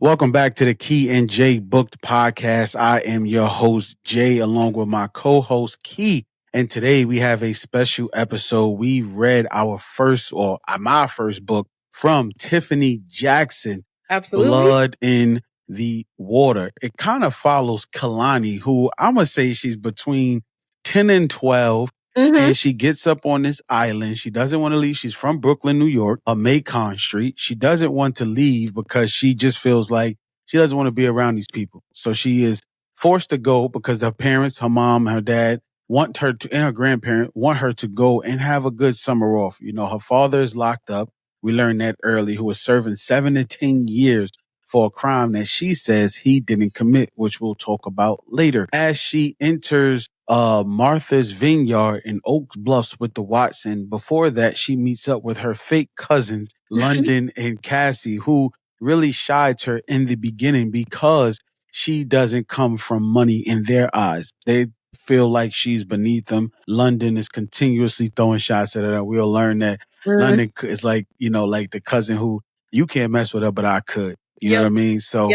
Welcome back to the Key and Jay Booked Podcast. I am your host, Jay, along with my co-host, Key. And today we have a special episode. We read our first, or my first book from Tiffany Jackson, Absolutely. Blood in the Water. It kind of follows Kalani, who I'm going to say she's between 10 and 12. And she gets up on this island. She doesn't want to leave. She's from Brooklyn, New York, Macon Street. She doesn't want to leave because she just feels like she doesn't want to be around these people. So she is forced to go because her parents, her mom, her dad, want her to, and her grandparent want her to go and have a good summer off. You know, her father is locked up. We learned that early, who was serving 7 to 10 years for a crime that she says he didn't commit, which we'll talk about later. As she enters Martha's Vineyard in Oak Bluffs with the Watson, before that, she meets up with her fake cousins, London and Cassie, who really shied her in the beginning because she doesn't come from money in their eyes. They feel like she's beneath them. London is continuously throwing shots at her. We'll learn that London is like, like the cousin who you can't mess with her, but I could. You know what I mean? So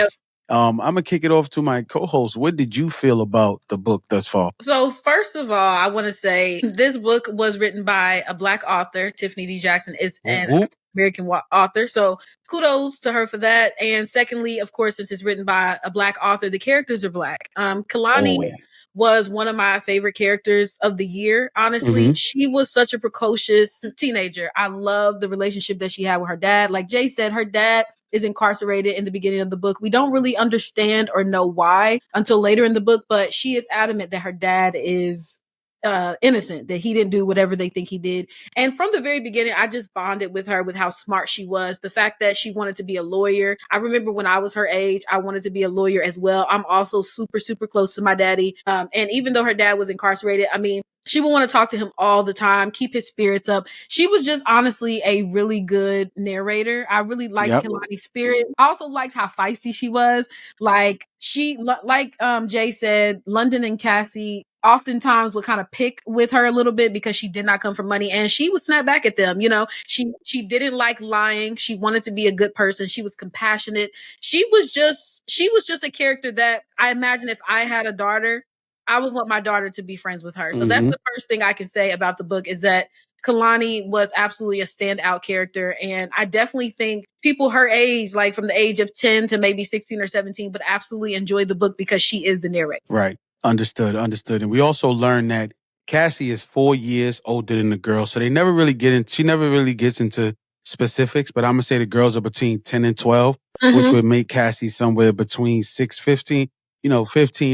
I'm going to kick it off to my co-host. What did you feel about the book thus far? So first of all, I want to say this book was written by a Black author. Tiffany D. Jackson is an American author. So kudos to her for that. And secondly, of course, since it's written by a Black author, the characters are Black. Kalani was one of my favorite characters of the year. Honestly, she was such a precocious teenager. I love the relationship that she had with her dad. Like Jay said, her dad is incarcerated in the beginning of the book. We don't really understand or know why until later in the book, but she is adamant that her dad is innocent, that he didn't do whatever they think he did. And from the very beginning, I just bonded with her with how smart she was. The fact that she wanted to be a lawyer. I remember when I was her age, I wanted to be a lawyer as well. I'm also super, super close to my daddy. And even though her dad was incarcerated, I mean, she would want to talk to him all the time, keep his spirits up. She was just honestly a really good narrator. I really liked Kalani's spirit. I also liked how feisty she was. Like Jay said, London and Cassie oftentimes would kind of pick with her a little bit because she did not come from money, and she would snap back at them. You know, she didn't like lying. She wanted to be a good person. She was compassionate. She was just a character that I imagine if I had a daughter, I would want my daughter to be friends with her. So that's the first thing I can say about the book is that Kalani was absolutely a standout character. And I definitely think people her age, like from the age of 10 to maybe 16 or 17, would absolutely enjoy the book because she is the narrator. Right. Understood. And we also learned that Cassie is 4 years older than the girl. So she never really gets into specifics, but I'm going to say the girls are between 10 and 12, which would make Cassie somewhere between 15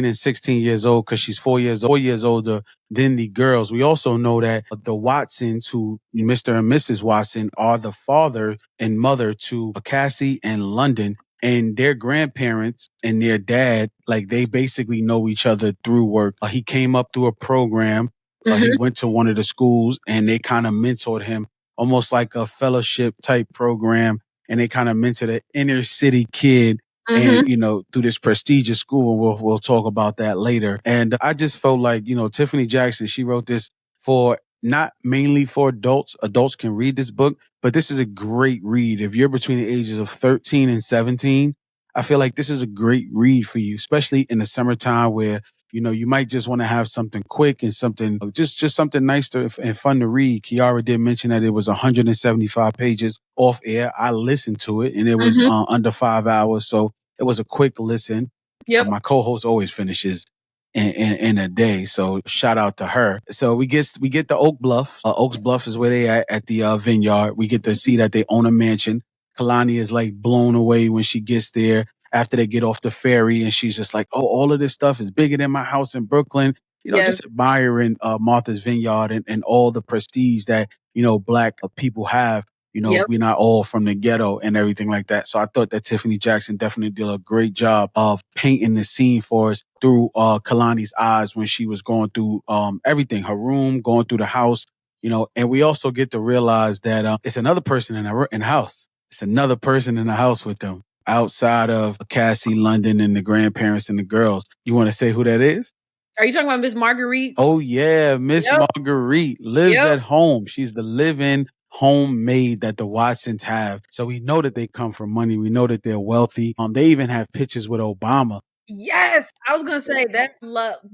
and 16 years old because she's 4 years older than the girls. We also know that the Watsons, who Mr. and Mrs. Watson, are the father and mother to Cassie and London. And their grandparents and their dad, like they basically know each other through work. He came up through a program. He went to one of the schools and they kind of mentored him, almost like a fellowship type program. And they kind of mentored an inner city kid and, through this prestigious school. We'll talk about that later. And I just felt like, Tiffany Jackson, she wrote this for not mainly for adults. Adults can read this book, but this is a great read. If you're between the ages of 13 and 17, I feel like this is a great read for you, especially in the summertime where, you might just want to have something quick and something, just something nice and fun to read. Kiara did mention that it was 175 pages off air. I listened to it and it was under 5 hours. So it was a quick listen. My co-host always finishes in a day. So shout out to her. So we get the Oak Bluff. Oaks Bluff is where they at the vineyard. We get to see that they own a mansion. Kalani is like blown away when she gets there after they get off the ferry. And she's just like, oh, all of this stuff is bigger than my house in Brooklyn. Just admiring Martha's Vineyard and all the prestige that, Black people have. We're not all from the ghetto and everything like that. So I thought that Tiffany Jackson definitely did a great job of painting the scene for us through Kalani's eyes when she was going through everything, her room, going through the house, and we also get to realize that it's another person in the house. It's another person in the house with them outside of Cassie, London, and the grandparents and the girls. You want to say who that is? Are you talking about Miss Marguerite? Oh, yeah. Miss Marguerite lives at home. She's the live-in homemade that the Watsons have. So we know that they come from money. We know that they're wealthy. They even have pictures with Obama. Yes, I was gonna say that.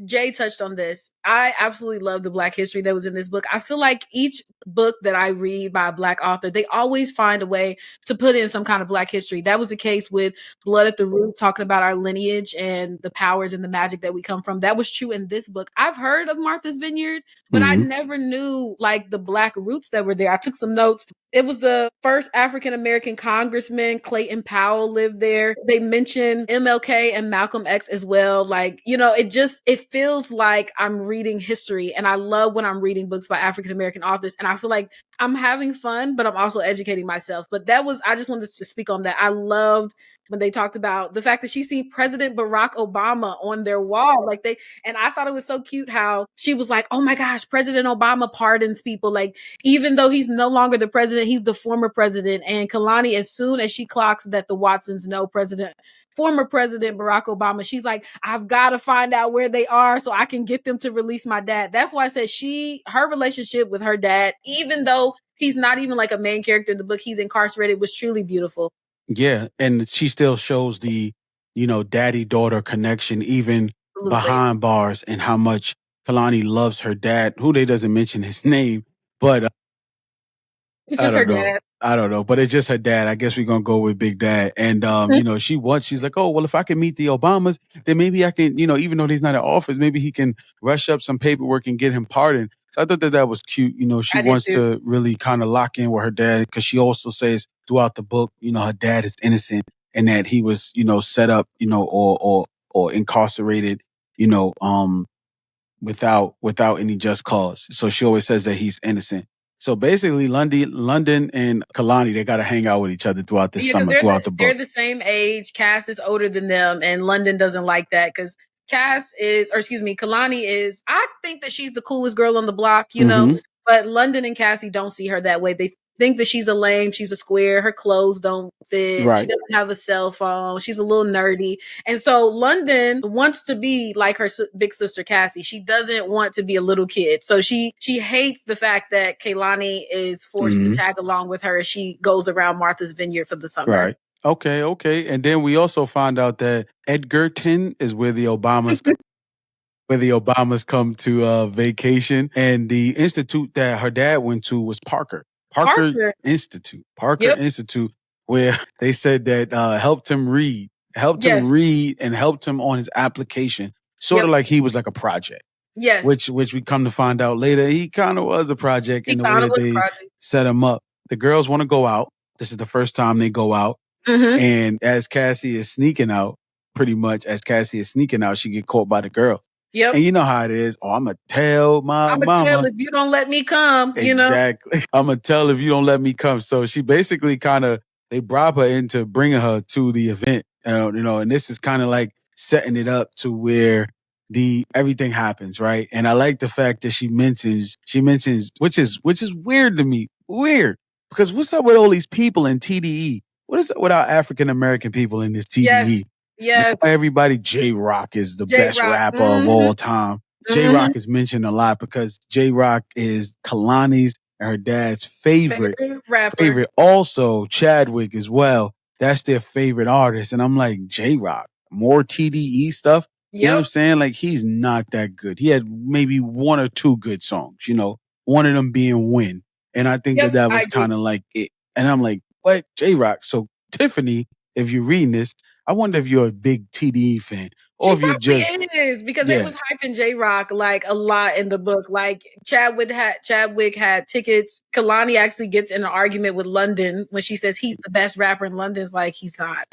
Jay touched on this. I absolutely love the Black history that was in this book. I feel like each book that I read by a Black author, they always find a way to put in some kind of Black history. That was the case with Blood at the Root, talking about our lineage and the powers and the magic that we come from. That was true in this book. I've heard of Martha's Vineyard, but I never knew like the Black roots that were there. I took some notes. It was the first African American congressman, Clayton Powell, lived there. They mentioned MLK and Malcolm X as well. Like, it feels like I'm reading history. And I love when I'm reading books by African American authors. And I feel like I'm having fun, but I'm also educating myself. But I just wanted to speak on that. I loved when they talked about the fact that she seen President Barack Obama on their wall. And I thought it was so cute how she was like, oh my gosh, President Obama pardons people. Like, even though he's no longer the president, he's the former president. And Kalani, as soon as she clocks that the Watsons know former President Barack Obama, she's like, I've got to find out where they are so I can get them to release my dad. That's why I said her relationship with her dad, even though he's not even like a main character in the book, he's incarcerated, was truly beautiful. Yeah, and she still shows the, daddy-daughter connection, even behind bars, and how much Kalani loves her dad, who they doesn't mention his name, but it's just her dad. I don't know, but it's just her dad. I guess we're going to go with Big Dad. And, she's like, oh, well, if I can meet the Obamas, then maybe I can, even though he's not in office, maybe he can rush up some paperwork and get him pardoned. So I thought that was cute. She wants to really kind of lock in with her dad, because she also says throughout the book, her dad is innocent and that he was, set up, or incarcerated, without any just cause. So she always says that he's innocent. So basically, London and Kalani, they got to hang out with each other throughout the summer, throughout the book. They're the same age. Cass is older than them, and London doesn't like that because Kalani is, I think that she's the coolest girl on the block, but London and Cassie don't see her that way. They think that she's a lame, she's a square, her clothes don't fit, right. She doesn't have a cell phone, she's a little nerdy. And so London wants to be like her big sister Cassie. She doesn't want to be a little kid. So she hates the fact that Kalani is forced to tag along with her as she goes around Martha's Vineyard for the summer. Right. Okay. And then we also find out that Edgerton is where the Obamas come to vacation, and the institute that her dad went to was Parker Institute. Institute, where they said that helped him read and helped him on his application, sort of like he was like a project. Yes. Which we come to find out later, he kind of was a project in the way that they set him up. The girls want to go out. This is the first time they go out. And as Cassie is sneaking out, she get caught by the girls. Yep. And you know how it is. Oh, I'm going to tell my mama. I'm going to tell if you don't let me come, Exactly. I'm going to tell if you don't let me come. So she basically they bribe her into bringing her to the event, and this is kind of like setting it up to where everything happens, right? And I like the fact that she mentions, which is weird to me. Weird. Because what's up with all these people in TDE? What is up with our African American people in this TDE? Yes. Everybody, J-Rock is the best rapper of all time. J-Rock is mentioned a lot because J-Rock is Kalani's and her dad's favorite rapper. Also, Chadwick as well. That's their favorite artist. And I'm like, J-Rock, more TDE stuff? You know what I'm saying? Like, he's not that good. He had maybe one or two good songs, one of them being Win. And I think that was kind of like it. And I'm like, what? J-Rock. So, Tiffany, if you're reading this, I wonder if you're a big TDE fan. Or if you're just is, because it was hyping J-Rock like a lot in the book. Like Chadwick had tickets. Kalani actually gets in an argument with London when she says he's the best rapper, and London's like, he's not.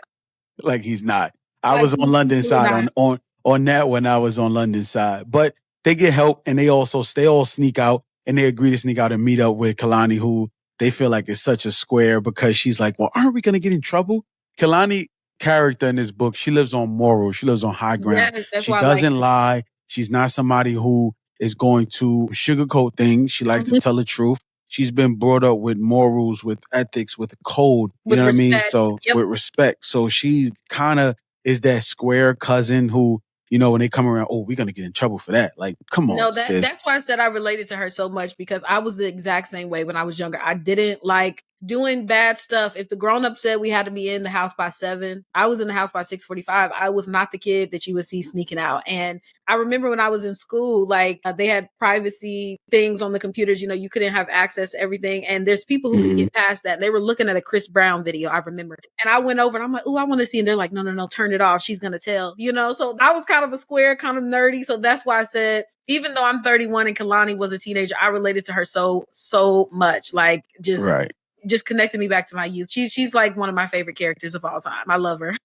Like he's not. I was on London's side on that one. I was on London's side. But they get help, and they all sneak out, and they agree to sneak out and meet up with Kalani, who they feel like is such a square because she's like, well, aren't we going to get in trouble? Kalani character in this book, she lives on morals. She lives on high ground. Yes, she doesn't lie. She's not somebody who is going to sugarcoat things. She likes to tell the truth. She's been brought up with morals, with ethics, with a code. You know what I mean? So with respect. So she kind of is that square cousin who, when they come around, oh, we're gonna get in trouble for that. Like, come on, sis. That's why I said I related to her so much, because I was the exact same way when I was younger. I didn't like doing bad stuff. If the grown-up said we had to be in the house by 7, I was in the house by 6:45. I was not the kid that you would see sneaking out. And I remember when I was in school, like they had privacy things on the computers. You couldn't have access to everything. And there's people who could get past that. They were looking at a Chris Brown video, I remember. And I went over and I'm like, oh, I want to see. And they're like, no, turn it off. She's going to tell, So I was kind of a square, kind of nerdy. So that's why I said, even though I'm 31 and Kalani was a teenager, I related to her so much. Like just connected me back to my youth. She's like one of my favorite characters of all time. I love her.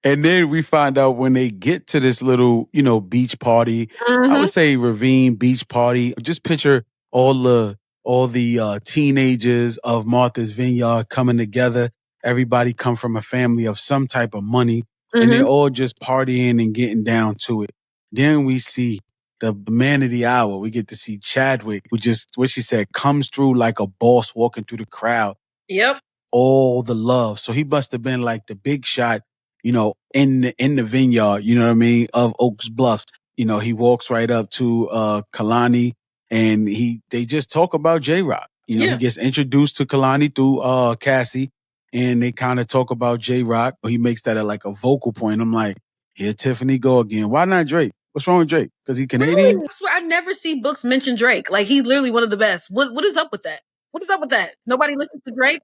And then we find out when they get to this little, beach party, I would say ravine beach party. Just picture all the teenagers of Martha's Vineyard coming together. Everybody come from a family of some type of money, and they're all just partying and getting down to it. Then we see the man of the hour. We get to see Chadwick, who just, what she said, comes through like a boss walking through the crowd. Yep. All the love. So he must have been like the big shot, in the vineyard, you know what I mean, of Oaks Bluffs. He walks right up to Kalani, and they just talk about J-Rock. He gets introduced to Kalani through Cassie, and they kind of talk about J-Rock. He makes that like a vocal point. I'm like, here Tiffany go again. Why not Drake? What's wrong with Drake? Because he Canadian? Really? I swear I never see books mention Drake. Like, he's literally one of the best. What is up with that? What is up with that? Nobody listens to Drake?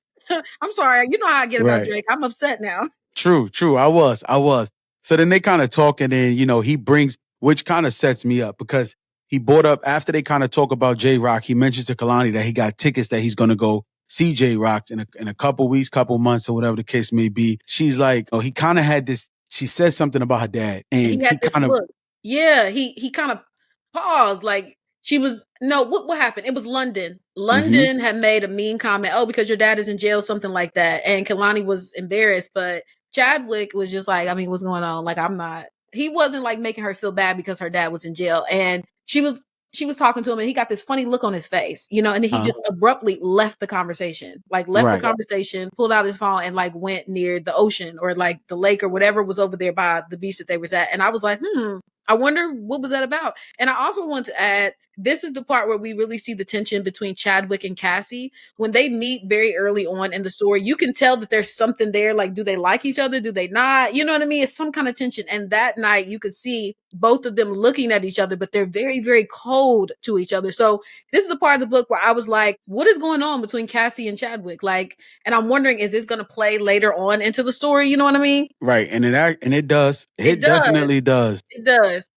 I'm sorry. You know how I get about Drake. I'm upset now. True. I was. So then they kind of talk, and then, he brings, which kind of sets me up, because he brought up, after they kind of talk about J-Rock, he mentions to Kalani that he got tickets that he's going to go see J-Rock in a couple weeks, couple months, or whatever the case may be. She's like, he kind of had this, she said something about her dad, and he kind of, he kind of paused, like, she was, no, what happened? It was London. London had made a mean comment, because your dad is in jail, something like that. And Kalani was embarrassed, but Chadwick was just like, I mean, what's going on? Like, he wasn't like making her feel bad because her dad was in jail. And she was talking to him, and he got this funny look on his face, and then he just abruptly left the conversation, the conversation, pulled out his phone, and like went near the ocean or like the lake or whatever was over there by the beach that they was at. And I was like, I wonder what was that about? And I also want to add, this is the part where we really see the tension between Chadwick and Cassie. When they meet very early on in the story, you can tell that there's something there. Like, do they like each other? Do they not? You know what I mean? It's some kind of tension. And that night you could see both of them looking at each other, but they're very, very cold to each other. So this is the part of the book where I was like, what is going on between Cassie and Chadwick? Like, and I'm wondering, is this going to play later on into the story? You know what I mean? Right. And it does. It definitely does. It does.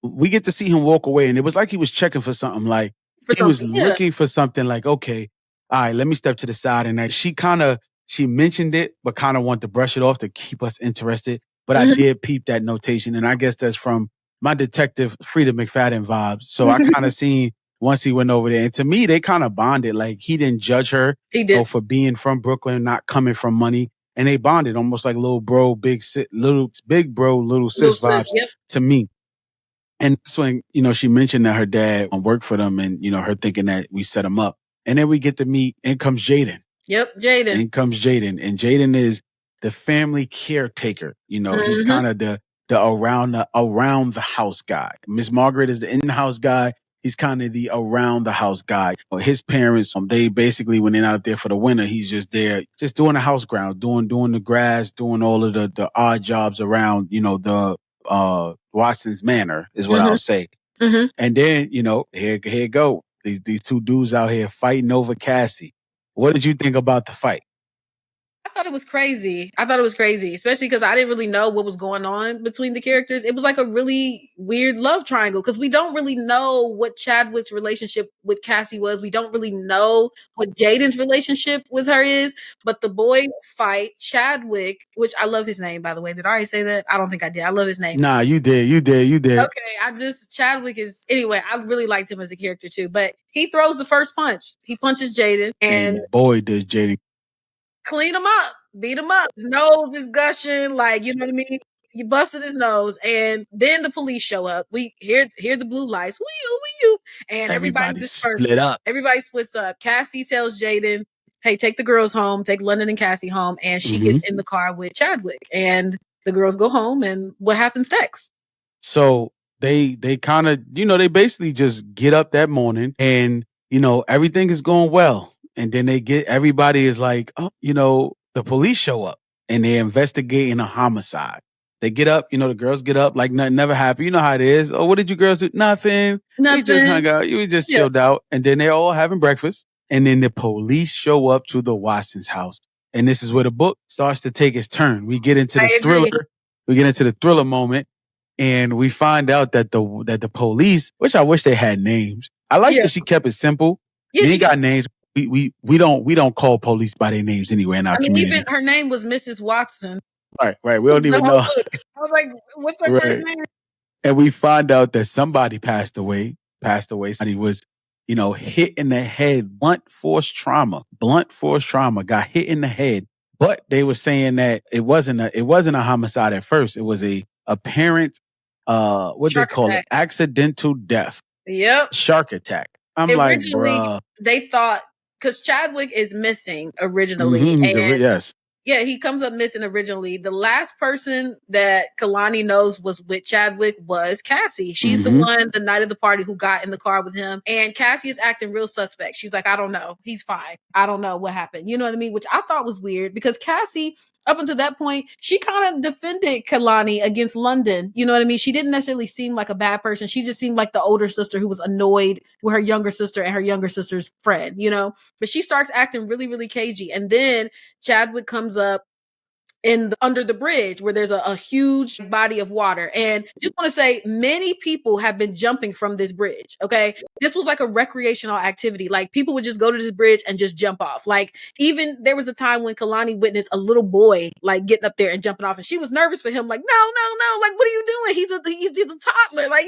We get to see him walk away, and it was like he was checking for something. Like, he was looking for something, like, okay, all right, let me step to the side. And she mentioned it, but kind of wanted to brush it off to keep us interested. But I did peep that notation. And I guess that's from my detective Frida McFadden vibes. So I kind of seen once he went over there. And to me, they kind of bonded. Like, he didn't judge her for being from Brooklyn, not coming from money. And they bonded almost like little bro, big sis vibes to me. And that's when, she mentioned that her dad worked for them, and, her thinking that we set him up. And then we get to meet, in comes Jaden. Yep, Jaden. In comes Jaden. And Jaden is the family caretaker. He's kind of the around the house guy. Miss Margaret is the in-house guy. He's kind of the around the house guy. His parents, they basically, when they're not up there for the winter, he's just there, just doing the house ground, doing the grass, doing all of the odd jobs around, the Watson's Manor is what I'll say. And then, here go. These two dudes out here fighting over Cassie. What did you think about the fight? I thought it was crazy, especially because I didn't really know what was going on between the characters. It was like a really weird love triangle, because we don't really know what Chadwick's relationship with Cassie was. We don't really know what Jaden's relationship with her is. But the boys fight. Chadwick, which I love his name, by the way. Did I already say that? I don't think I did. I love his name. Nah, you did. Okay, Chadwick is, anyway, I really liked him as a character too. But he throws the first punch. He punches Jaden. And boy, does Jaden clean him up, beat him up. His nose is gushing, like, you know what I mean? You busted his nose, and then the police show up. We hear the blue lights, wee-oo, and everybody disperses. Split up. Everybody splits up. Cassie tells Jaden, hey, take the girls home, take London and Cassie home, and she gets in the car with Chadwick, and the girls go home, and what happens next? So they kind of, they basically just get up that morning and, everything is going well. And then everybody is like, oh, the police show up and they're investigating a homicide. They get up, the girls get up like nothing never happened. You know how it is. Oh, what did you girls do? Nothing. We just hung out. We just chilled out. And then they're all having breakfast. And then the police show up to the Watson's house. And this is where the book starts to take its turn. We get into the thriller. We get into the thriller moment. And we find out that the police, which I wish they had names. I like that she kept it simple. Yeah, she got names. We don't call police by their names anyway in our community. Even her name was Mrs. Watson. Right. We don't even know. I was like, what's her first name? And we find out that somebody passed away. Somebody was, hit in the head, blunt force trauma, got hit in the head. But they were saying that it wasn't a homicide at first. It was a apparent, what they call it, accidental death. Yep. Shark attack. I'm like, bruh. They thought, because Chadwick is missing originally. Yes. Yeah, he comes up missing originally. The last person that Kalani knows was with Chadwick was Cassie. She's the one, the night of the party, who got in the car with him. And Cassie is acting real suspect. She's like, I don't know. He's fine. I don't know what happened. You know what I mean? Which I thought was weird because Cassie, up until that point, she kind of defended Kalani against London. You know what I mean? She didn't necessarily seem like a bad person. She just seemed like the older sister who was annoyed with her younger sister and her younger sister's friend, But she starts acting really, really cagey. And then Chadwick comes up under the bridge where there's a huge body of water. And just want to say, many people have been jumping from this bridge. Okay. This was like a recreational activity. Like people would just go to this bridge and just jump off. Like even there was a time when Kalani witnessed a little boy like getting up there and jumping off, and she was nervous for him. Like, no. Like, what are you doing? He's a toddler. Like,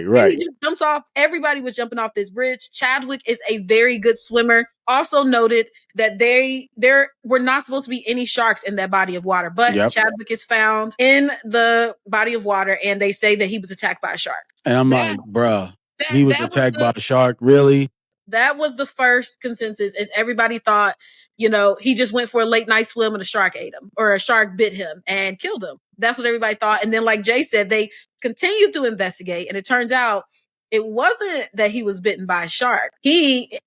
Right. He just jumps off. Everybody was jumping off this bridge. Chadwick is a very good swimmer. Also noted that there were not supposed to be any sharks in that body of water, but Chadwick is found in the body of water, and they say that he was attacked by a shark. And I'm like, bruh, he was attacked by a shark? Really? That was the first consensus, is everybody thought, he just went for a late night swim and a shark ate him, or a shark bit him and killed him. That's what everybody thought. And then, like Jay said, they continued to investigate, and it turns out it wasn't that he was bitten by a shark. He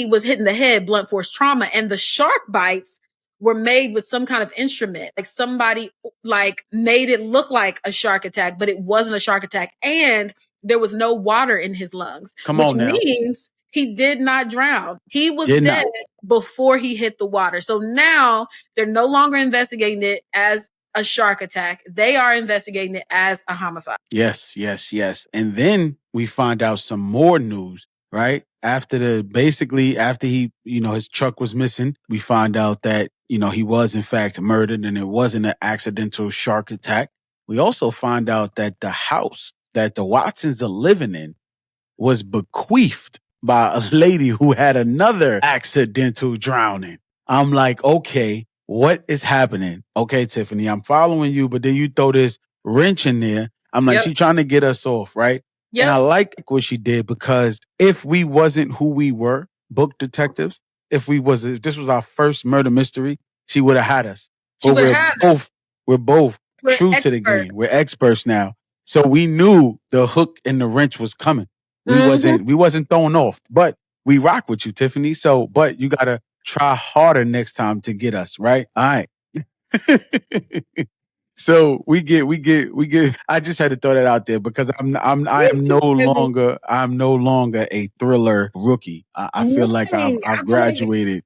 was hit in the head, blunt force trauma, and the shark bites were made with some kind of instrument. Like somebody made it look like a shark attack, but it wasn't a shark attack. And there was no water in his lungs, which means he did not drown. He was dead before he hit the water. So now they're no longer investigating it as a shark attack. They are investigating it as a homicide. Yes. And then we find out some more news, right? After he, his truck was missing, we find out that, he was in fact murdered and it wasn't an accidental shark attack. We also find out that the house that the Watsons are living in was bequeathed by a lady who had another accidental drowning. I'm like, okay, what is happening? Okay, Tiffany, I'm following you, but then you throw this wrench in there. I'm like, she's trying to get us off, right? Yep. And I like what she did, because if we wasn't who we were, book detectives, if this was our first murder mystery, she would have had us. We're both true to the game. We're experts now. So we knew the hook and the wrench was coming. We wasn't thrown off, but we rock with you, Tiffany. So, but you gotta try harder next time to get us, right? All right. So we get. I just had to throw that out there because I am no longer a thriller rookie. I feel like I've graduated.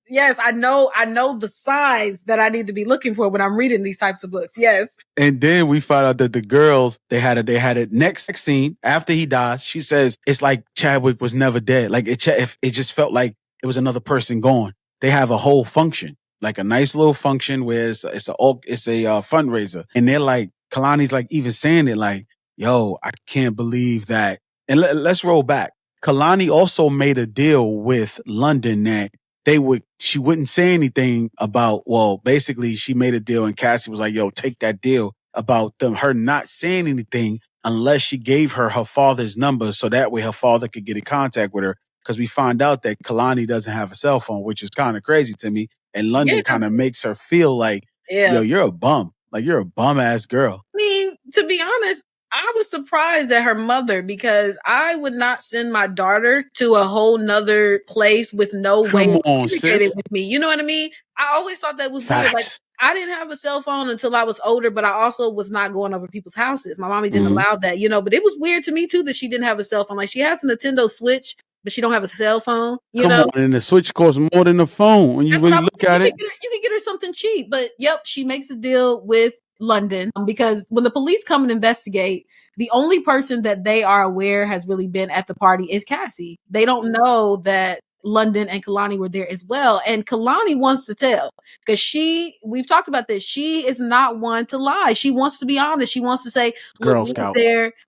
Yes, I know the signs that I need to be looking for when I'm reading these types of books. Yes. And then we find out that the girls, they had a next scene after he dies. She says it's like Chadwick was never dead. Like it just felt like it was another person gone. They have a whole function, like a nice little function where it's a fundraiser, and they're like, Kalani's like even saying it like, yo, I can't believe that. And let's roll back. Kalani also made a deal with London that she wouldn't say anything about, basically she made a deal and Cassie was like, yo, take that deal about her not saying anything unless she gave her father's number, so that way her father could get in contact with her. Because we find out that Kalani doesn't have a cell phone, which is kind of crazy to me. And London kind of makes her feel like, yo, you're a bum. Like, you're a bum ass girl. I mean, to be honest, I was surprised at her mother because I would not send my daughter to a whole nother place with no way of communicating with me. You know what I mean? I always thought that was weird. Like, I didn't have a cell phone until I was older, but I also was not going over people's houses. My mommy didn't allow that, you know, but it was weird to me too that she didn't have a cell phone. Like, she has a Nintendo Switch, but she don't have a cell phone. You know? And the Switch costs more than the phone when you really look at it. You can get her something cheap, but yep, she makes a deal with London because when the police come and investigate, the only person that they are aware has really been at the party is Cassie. They don't know that London and Kalani were there as well. And Kalani wants to tell because we've talked about this. She is not one to lie. She wants to be honest. She wants to say, Girl Scout.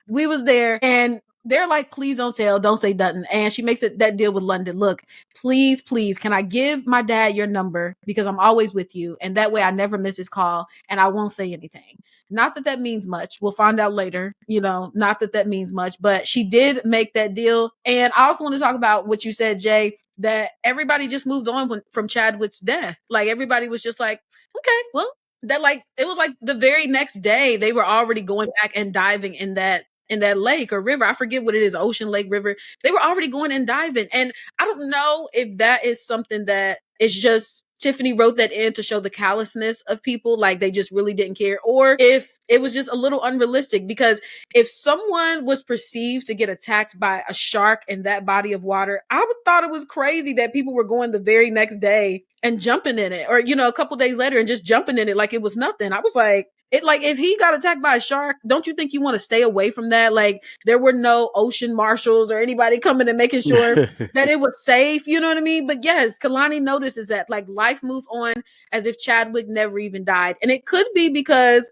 We was there. And they're like, please don't tell, don't say nothing. And she makes that deal with London. Look, please, can I give my dad your number? Because I'm always with you. And that way I never miss his call and I won't say anything. Not that that means much. We'll find out later, you know, not that that means much, but she did make that deal. And I also want to talk about what you said, Jay, that everybody just moved on from Chadwick's death. Like everybody was just like, okay, well, that like, it was like the very next day they were already going back and diving in that lake or river. I forget what it is, ocean, lake, river. They were already going and diving. And I don't know if that is something that is just Tiffany wrote that in to show the callousness of people, like they just really didn't care, or if it was just a little unrealistic. Because if someone was perceived to get attacked by a shark in that body of water, I would thought it was crazy that people were going the very next day and jumping in it, or, you know, a couple days later and just jumping in it like it was nothing. I was like, if he got attacked by a shark, don't you think you want to stay away from that? Like there were no ocean marshals or anybody coming and making sure that it was safe. You know what I mean? But yes, Kalani notices that like life moves on as if Chadwick never even died. And it could be because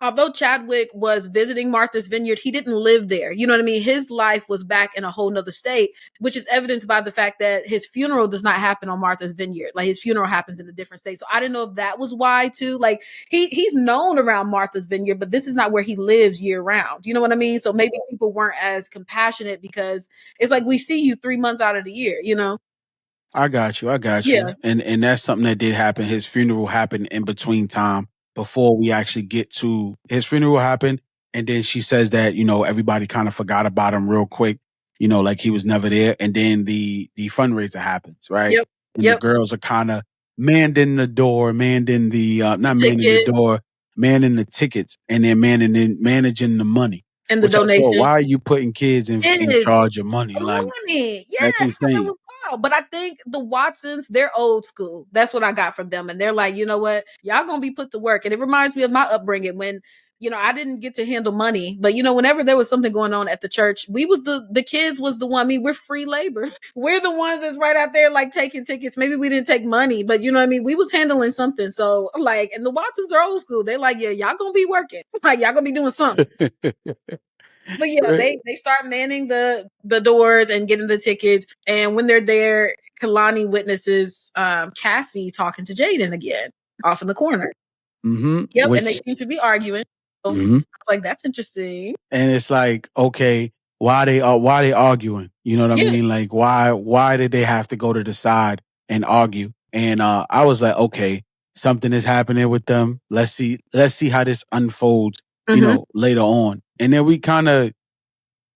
although Chadwick was visiting Martha's Vineyard, he didn't live there. You know what I mean? His life was back in a whole nother state, which is evidenced by the fact that his funeral does not happen on Martha's Vineyard. Like his funeral happens in a different state. So I didn't know if that was why too. Like he's known around Martha's Vineyard, but this is not where he lives year round. You know what I mean? So maybe people weren't as compassionate because it's like we see you 3 months out of the year, you know? I got you. Yeah. And that's something that did happen. His funeral happened in between time before we actually get to his funeral happened. And then she says that, you know, everybody kind of forgot about him real quick, you know, like he was never there. And then the fundraiser happens, right? Yep. And the girls are kind of manning the door, manning the tickets, and they're managing the money. And the donation. Why are you putting kids in charge of money? Like that's insane. But I think the Watsons, they're old school. That's what I got from them. And they're like, you know what? Y'all gonna be put to work. And it reminds me of my upbringing when, you know, I didn't get to handle money. But, you know, whenever there was something going on at the church, we was the kids was the one. I mean, we're free labor. We're the ones that's right out there like taking tickets. Maybe we didn't take money, but you know what I mean? We was handling something. So like, and the Watsons are old school. They're like, yeah, y'all gonna be working. Like y'all gonna be doing something. But yeah, they start manning the doors and getting the tickets. And when they're there, Kalani witnesses Cassie talking to Jaden again off in the corner. Mm-hmm. Yep, and they seem to be arguing. So I was like, that's interesting. And it's like, okay, why they arguing? You know what I mean? Like, why did they have to go to the side and argue? And I was like, okay, something is happening with them. Let's see how this unfolds, you know, later on. And then we kind of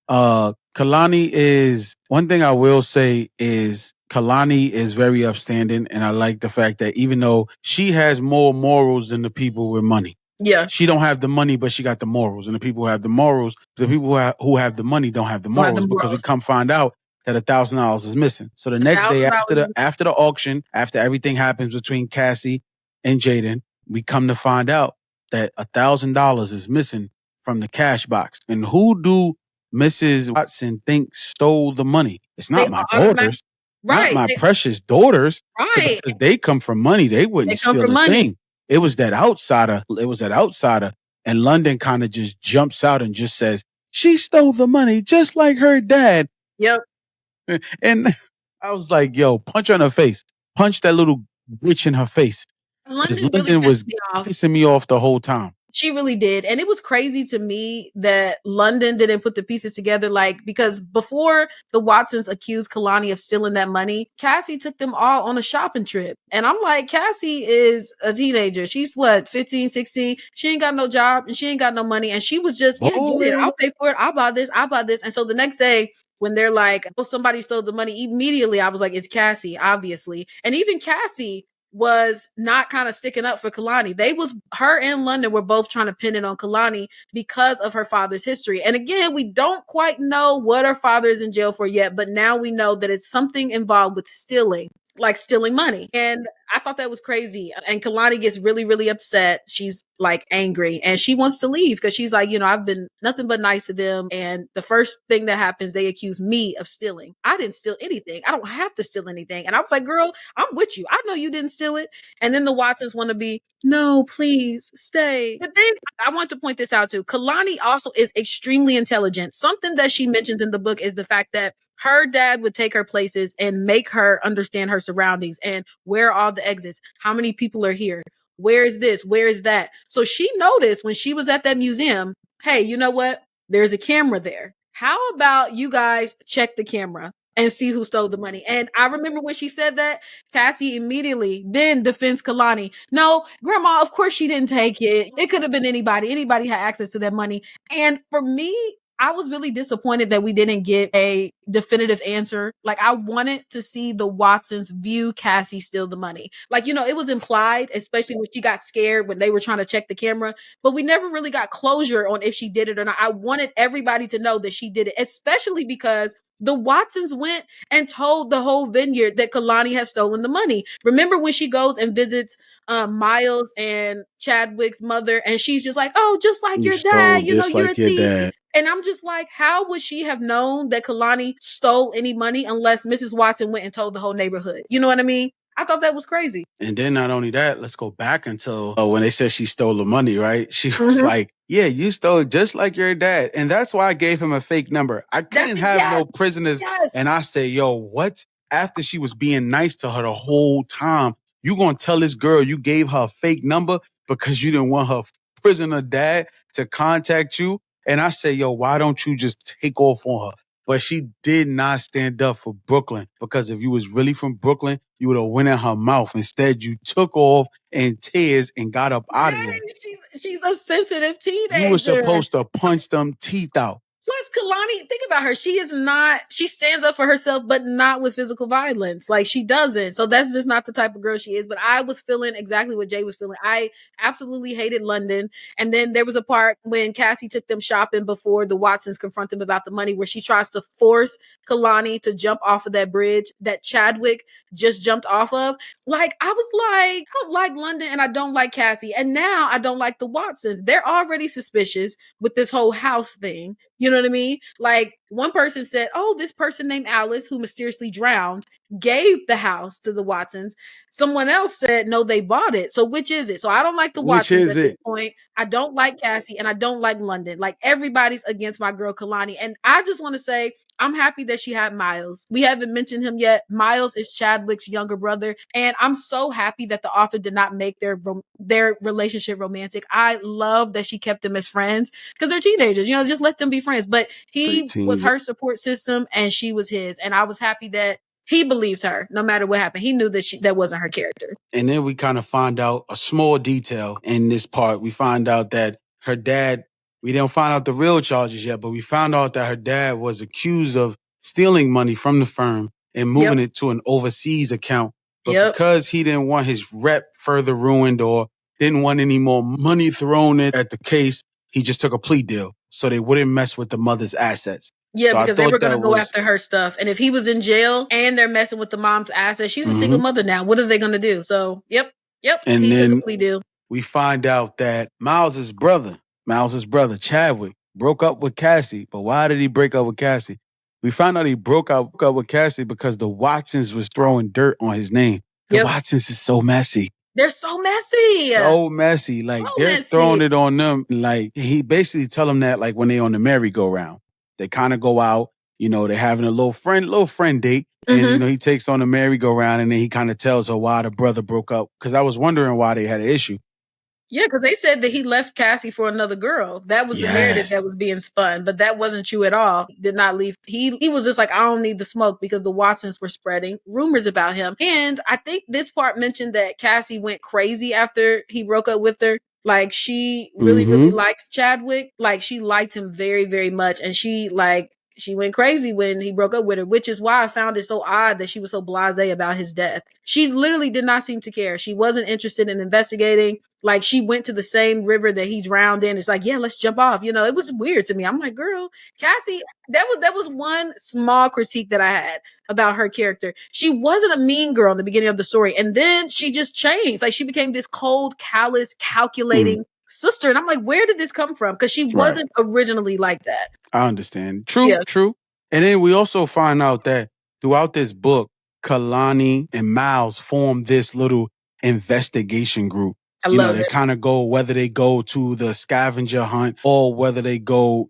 Kalani is one thing I will say is Kalani is very upstanding, and I like the fact that even though she has more morals than the people with money. Yeah. She don't have the money, but she got the morals. And the people who have the morals, the people who have the money don't have the morals because we come find out that $1,000 is missing. So the next day after the auction, after everything happens between Cassie and Jaden, we come to find out that $1,000 is missing from the cash box. And who do Mrs. Watson think stole the money? It's not my daughters. Not my precious daughters. Right. Because they come from money. They wouldn't steal a thing. It was that outsider. And London kind of just jumps out and just says, she stole the money just like her dad. Yep. And I was like, yo, punch her in her face. Punch that little witch in her face. London really was pissing me off the whole time. She really did. And it was crazy to me that London didn't put the pieces together. Like, because before the Watsons accused Kalani of stealing that money, Cassie took them all on a shopping trip. And I'm like, Cassie is a teenager. She's what, 15, 16? She ain't got no job and she ain't got no money. And she was just, yeah, get it. I'll pay for it. I'll buy this. I'll buy this. And so the next day, when they're like, oh, somebody stole the money, immediately I was like, it's Cassie, obviously. And even Cassie was not kind of sticking up for Kalani. Her and London were both trying to pin it on Kalani because of her father's history. And again, we don't quite know what her father is in jail for yet, but now we know that it's something involved with stealing, like stealing money. And I thought that was crazy. And Kalani gets really, really upset. She's like angry and she wants to leave because she's like, I've been nothing but nice to them. And the first thing that happens, they accuse me of stealing. I didn't steal anything. I don't have to steal anything. And I was like, girl, I'm with you. I know you didn't steal it. And then the Watsons want to be, no, please stay. But then I want to point this out too. Kalani also is extremely intelligent. Something that she mentions in the book is the fact that her dad would take her places and make her understand her surroundings and where are all the exits, how many people are here, where is this, where is that. So she noticed when she was at that museum, hey, you know what? There's a camera there. How about you guys check the camera and see who stole the money? And I remember when she said that, Cassie immediately then defends Kalani. No, Grandma, of course she didn't take it. It could have been anybody. Anybody had access to that money. And for me, I was really disappointed that we didn't get a definitive answer. Like, I wanted to see the Watsons view Cassie steal the money. Like, it was implied, especially when she got scared when they were trying to check the camera, but we never really got closure on if she did it or not. I wanted everybody to know that she did it, especially because the Watsons went and told the whole vineyard that Kalani had stolen the money. Remember when she goes and visits Miles and Chadwick's mother, and she's just like, oh, just like your dad, you're a thief. And I'm just like, how would she have known that Kalani stole any money unless Mrs. Watson went and told the whole neighborhood? You know what I mean? I thought that was crazy. And then not only that, let's go back until when they said she stole the money, right? She was like, yeah, you stole just like your dad. And that's why I gave him a fake number. I couldn't have no prisoners. Yes. And I say, yo, what? After she was being nice to her the whole time, you gonna tell this girl you gave her a fake number because you didn't want her prisoner dad to contact you? And I say, yo, why don't you just take off on her? But she did not stand up for Brooklyn, because if you was really from Brooklyn, you would have went in her mouth. Instead, you took off in tears and got up out of there. She's a sensitive teenager. You were supposed to punch them teeth out. Plus, Kalani, think about her. She stands up for herself, but not with physical violence. Like, she doesn't. So that's just not the type of girl she is. But I was feeling exactly what Jay was feeling. I absolutely hated London. And then there was a part when Cassie took them shopping before the Watsons confront them about the money, where she tries to force Kalani to jump off of that bridge that Chadwick just jumped off of. Like, I was like, I don't like London and I don't like Cassie. And now I don't like the Watsons. They're already suspicious with this whole house thing. You know what I mean? Like, one person said, oh, this person named Alice, who mysteriously drowned, gave the house to the Watsons. Someone else said, no, they bought it. So which is it? So I don't like the Watsons at this point. I don't like Cassie and I don't like London. Like, everybody's against my girl Kalani. And I just want to say, I'm happy that she had Miles. We haven't mentioned him yet. Miles is Chadwick's younger brother. And I'm so happy that the author did not make their relationship romantic. I love that she kept them as friends because they're teenagers. Just let them be friends. But he was her support system and she was his. And I was happy that he believed her no matter what happened. He knew that that wasn't her character. And then we kind of find out a small detail in this part. We find out that her dad, we didn't find out the real charges yet, but we found out that her dad was accused of stealing money from the firm and moving it to an overseas account. But because he didn't want his rep further ruined or didn't want any more money thrown at the case, he just took a plea deal so they wouldn't mess with the mother's assets. Yeah, so because they were going to go after her stuff. And if he was in jail and they're messing with the mom's assets, she's a single mother now. What are they going to do? So, yep. And he then took a plea deal. We find out that Miles's brother, Chadwick, broke up with Cassie. But why did he break up with Cassie? We found out he broke up with Cassie because the Watsons was throwing dirt on his name. The Watsons is so messy. They're so messy. So messy. Like, they're throwing it on them. Like, he basically tell them that, like, when they on the merry-go-round. They kind of go out, they're having a little friend date. And, he takes on the merry-go-round and then he kind of tells her why the brother broke up. Because I was wondering why they had an issue. Yeah, because they said that he left Cassie for another girl. That was the narrative that was being spun, but that wasn't true at all. He did not leave. He was just like, I don't need the smoke, because the Watsons were spreading rumors about him. And I think this part mentioned that Cassie went crazy after he broke up with her. Like, she really, really liked Chadwick. Like, she liked him very, very much. And she went crazy when he broke up with her, which is why I found it so odd that she was so blasé about his death. She literally did not seem to care. She wasn't interested in investigating. Like, she went to the same river that he drowned in. It's like, yeah, let's jump off. You know, it was weird to me. I'm like, girl, Cassie, that was one small critique that I had about her character. She wasn't a mean girl in the beginning of the story. And then she just changed. Like, she became this cold, callous, calculating sister. And I'm like, where did this come from? Because she wasn't originally like that. I understand. True. And then we also find out that throughout this book, Kalani and Miles formed this little investigation group. They kind of go, whether they go to the scavenger hunt or whether they go,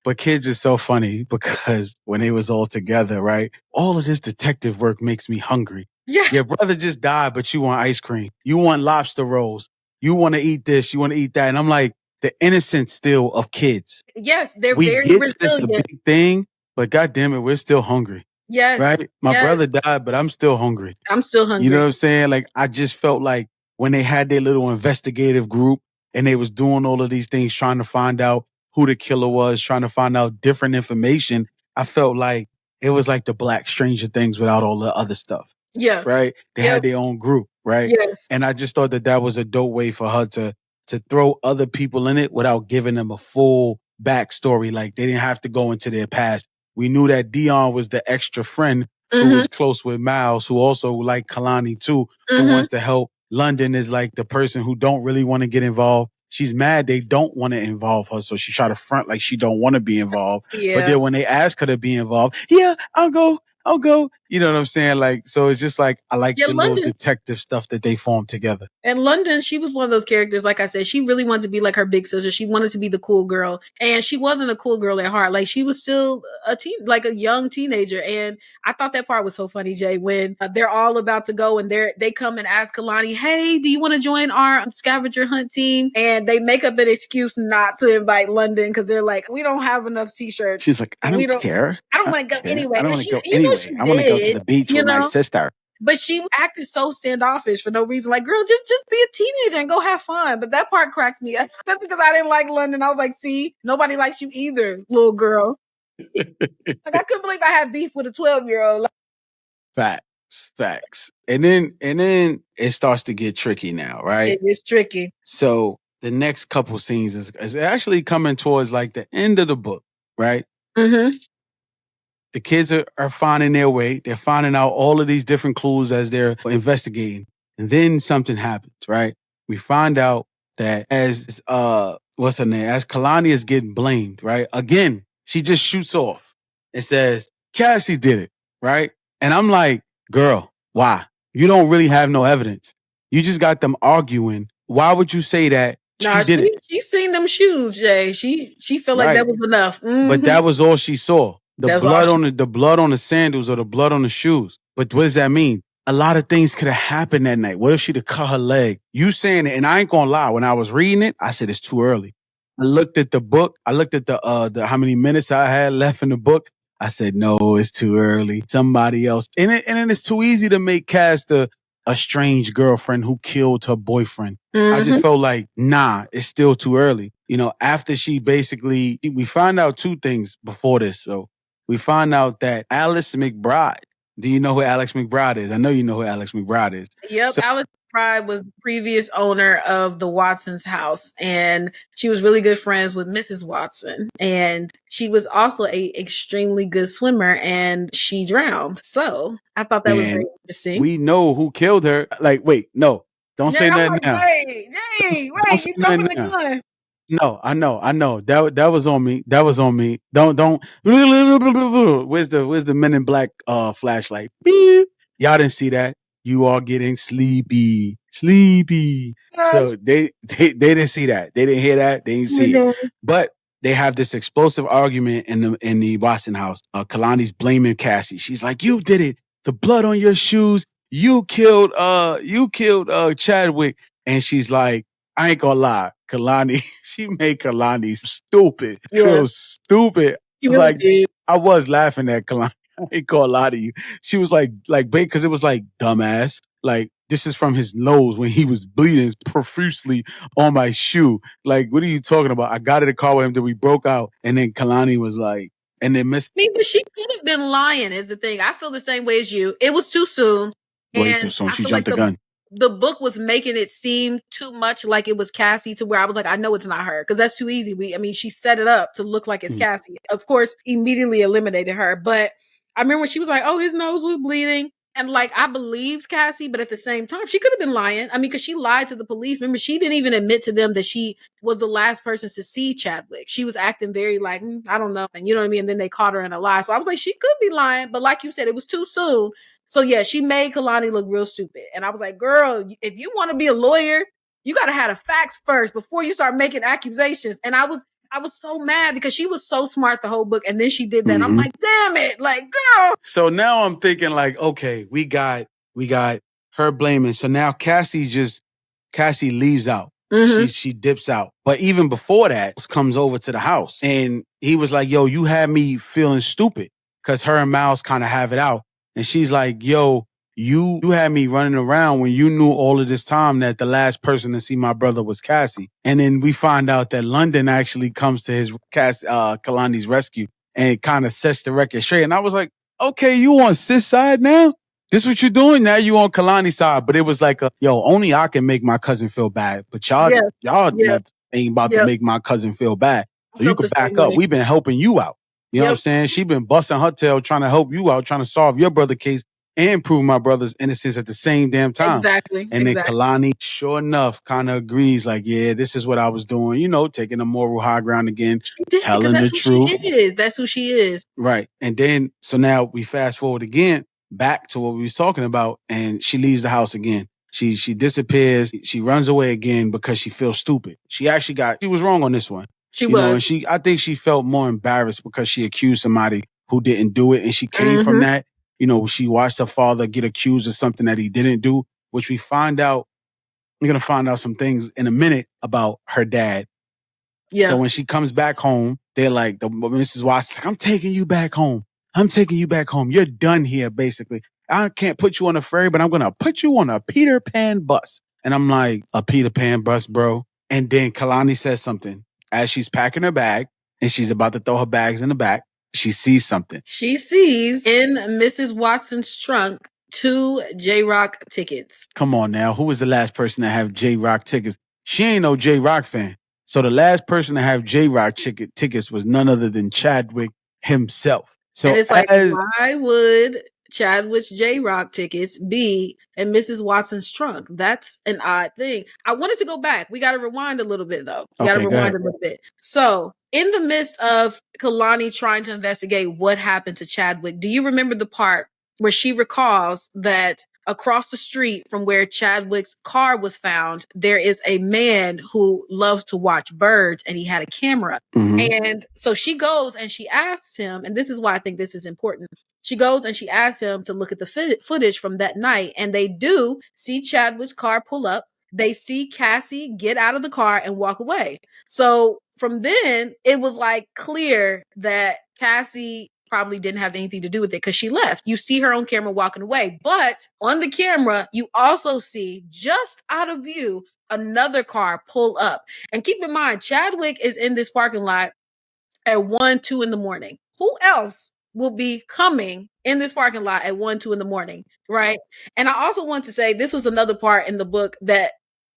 but kids is so funny because when they was all together, right? All of this detective work makes me hungry. Yeah. Your brother just died, but you want ice cream. You want lobster rolls. You want to eat this. You want to eat that. And I'm like, the innocence still of kids. Yes, they're very resilient. It's a big thing, but goddamn it, we're still hungry. Yes. Right? My brother died, but I'm still hungry. I'm still hungry. You know what I'm saying? Like, I just felt like when they had their little investigative group and they was doing all of these things, trying to find out who the killer was, trying to find out different information, I felt like it was like the Black Stranger Things without all the other stuff. Yeah. Right? They had their own group, right? Yes. And I just thought that was a dope way for her to throw other people in it without giving them a full backstory. Like, they didn't have to go into their past. We knew that Dion was the extra friend who was close with Miles, who also liked Kalani too, who wants to help. London is like the person who don't really want to get involved. She's mad they don't want to involve her, so she try to front like she don't want to be involved. Yeah. But then when they ask her to be involved, I'll go. You know what I'm saying? Like, so it's just like, I like the little detective stuff that they formed together. And London, she was one of those characters, like I said, she really wanted to be like her big sister. She wanted to be the cool girl. And she wasn't a cool girl at heart. Like, she was still a young teenager. And I thought that part was so funny, Jay, when they're all about to go and they come and ask Kalani, hey, do you want to join our scavenger hunt team? And they make up an excuse not to invite London because they're like, we don't have enough t-shirts. She's like, I don't care. I don't want to go anyway. I don't want to go anyway. I want to go to the beach with my sister. But she acted so standoffish for no reason. Like, girl, just be a teenager and go have fun. But that part cracks me up. That's because I didn't like London. I was like, see, nobody likes you either, little girl. Like, I couldn't believe I had beef with a 12-year-old. Facts. And then it starts to get tricky now, right? It is tricky. So the next couple scenes is actually coming towards like the end of the book, right? The kids are finding their way. They're finding out all of these different clues as they're investigating. And then something happens, right? We find out that as, what's her name? As Kalani is getting blamed, right? Again, she just shoots off and says, Cassie did it, right? And I'm like, girl, why? You don't really have no evidence. You just got them arguing. Why would you say that she did it? She seen them shoes, Jay. She felt like that was enough. But that was all she saw. The blood on the sandals or the blood on the shoes. But what does that mean? A lot of things could have happened that night. What if she'd have cut her leg? You saying it, and I ain't gonna lie. When I was reading it, I said it's too early. I looked at the book. I looked at the how many minutes I had left in the book. I said, no, it's too early. Somebody else. And then it's too easy to make Cass a strange girlfriend who killed her boyfriend. I just felt like, nah, it's still too early. After we find out two things before this. So we find out that Alice McBride. Do you know who Alex McBride is? I know you know who Alex McBride is. Yep. So, Alex McBride was the previous owner of the Watson's house, and she was really good friends with Mrs. Watson. And she was also a extremely good swimmer, and she drowned. So I thought that was very interesting. We know who killed her. Like, wait, no. Don't say nothing now. Jay, you jumping the gun. No, I know. That was on me. Don't. Where's the Men in Black flashlight? Beep. Y'all didn't see that. You are getting sleepy. Yes. So they didn't see that. They didn't hear that. They didn't see it. But they have this explosive argument in the Watson house. Kalani's blaming Cassie. She's like, "You did it. The blood on your shoes. You killed Chadwick." And she's like, I ain't gonna lie. Kalani, she made Kalani stupid. Feel stupid. She really did. I was laughing at Kalani. I ain't gonna lie to you. She was like, because it was like, dumbass. Like, this is from his nose when he was bleeding profusely on my shoe. Like, what are you talking about? I got in the car with him till we broke out. And then Kalani was like, and then Miss. I mean, but she could have been lying is the thing. I feel the same way as you. It was too soon. Way too soon. She jumped the gun. The book was making it seem too much like it was Cassie to where I was like, I know it's not her because that's too easy. She set it up to look like it's Cassie. Of course, immediately eliminated her. But I remember when she was like, oh, his nose was bleeding. And like, I believed Cassie, but at the same time, she could have been lying. I mean, because she lied to the police. Remember, she didn't even admit to them that she was the last person to see Chadwick. She was acting very like, I don't know. And you know what I mean? And then they caught her in a lie. So I was like, she could be lying. But like you said, it was too soon. So yeah, she made Kalani look real stupid. And I was like, girl, if you want to be a lawyer, you got to have the facts first before you start making accusations. And I was so mad because she was so smart the whole book. And then she did that. And I'm like, damn it. Like, girl. So now I'm thinking like, okay, we got her blaming. So now Cassie leaves out. She dips out. But even before that, comes over to the house. And he was like, yo, you had me feeling stupid. Because her and Miles kind of have it out. And she's like, yo, you had me running around when you knew all of this time that the last person to see my brother was Cassie. And then we find out that London actually comes to his Kalani's rescue and kind of sets the record straight. And I was like, okay, you on sis side now? This what you're doing? Now you on Kalani's side. But it was like, only I can make my cousin feel bad. But y'all ain't about to make my cousin feel bad. So you can back up. We've been helping you out. You know what I'm saying? She been busting her tail trying to help you out, trying to solve your brother case and prove my brother's innocence at the same damn time. Exactly. And then Kalani, sure enough, kind of agrees like, yeah, this is what I was doing, taking the moral high ground again, telling the truth. That's who she is. Right. And then, so now we fast forward again back to what we was talking about, and she leaves the house again. She disappears. She runs away again because she feels stupid. She was wrong on this one. She was. And I think she felt more embarrassed because she accused somebody who didn't do it. And she came from that. She watched her father get accused of something that he didn't do, which we're going to find out some things in a minute about her dad. Yeah. So when she comes back home, they're like, Mrs. Watson's like, I'm taking you back home. You're done here, basically. I can't put you on a ferry, but I'm going to put you on a Peter Pan bus. And I'm like, a Peter Pan bus, bro? And then Kalani says something. As she's packing her bag and she's about to throw her bags in the back, she sees something. She sees in Mrs. Watson's trunk 2 J-Rock tickets. Come on now. Who was the last person to have J-Rock tickets? She ain't no J-Rock fan. So the last person to have J-Rock tickets was none other than Chadwick himself. So and it's like, why would Chadwick's J-Rock tickets be in Mrs. Watson's trunk? That's an odd thing. I wanted to go back. We got to rewind a little bit, though. So in the midst of Kalani trying to investigate what happened to Chadwick, do you remember the part where she recalls that across the street from where Chadwick's car was found, there is a man who loves to watch birds and he had a camera. And so she goes and she asks him, and this is why I think this is important. She goes and she asks him to look at the footage from that night. And they do see Chadwick's car pull up. They see Cassie get out of the car and walk away. So from then, it was like clear that Cassie probably didn't have anything to do with it because she left. You see her on camera walking away. But on the camera, you also see just out of view another car pull up. And keep in mind, Chadwick is in this parking lot at 1, 2 in the morning. Who else will be coming in this parking lot at 1, 2 in the morning, right? And I also want to say this was another part in the book that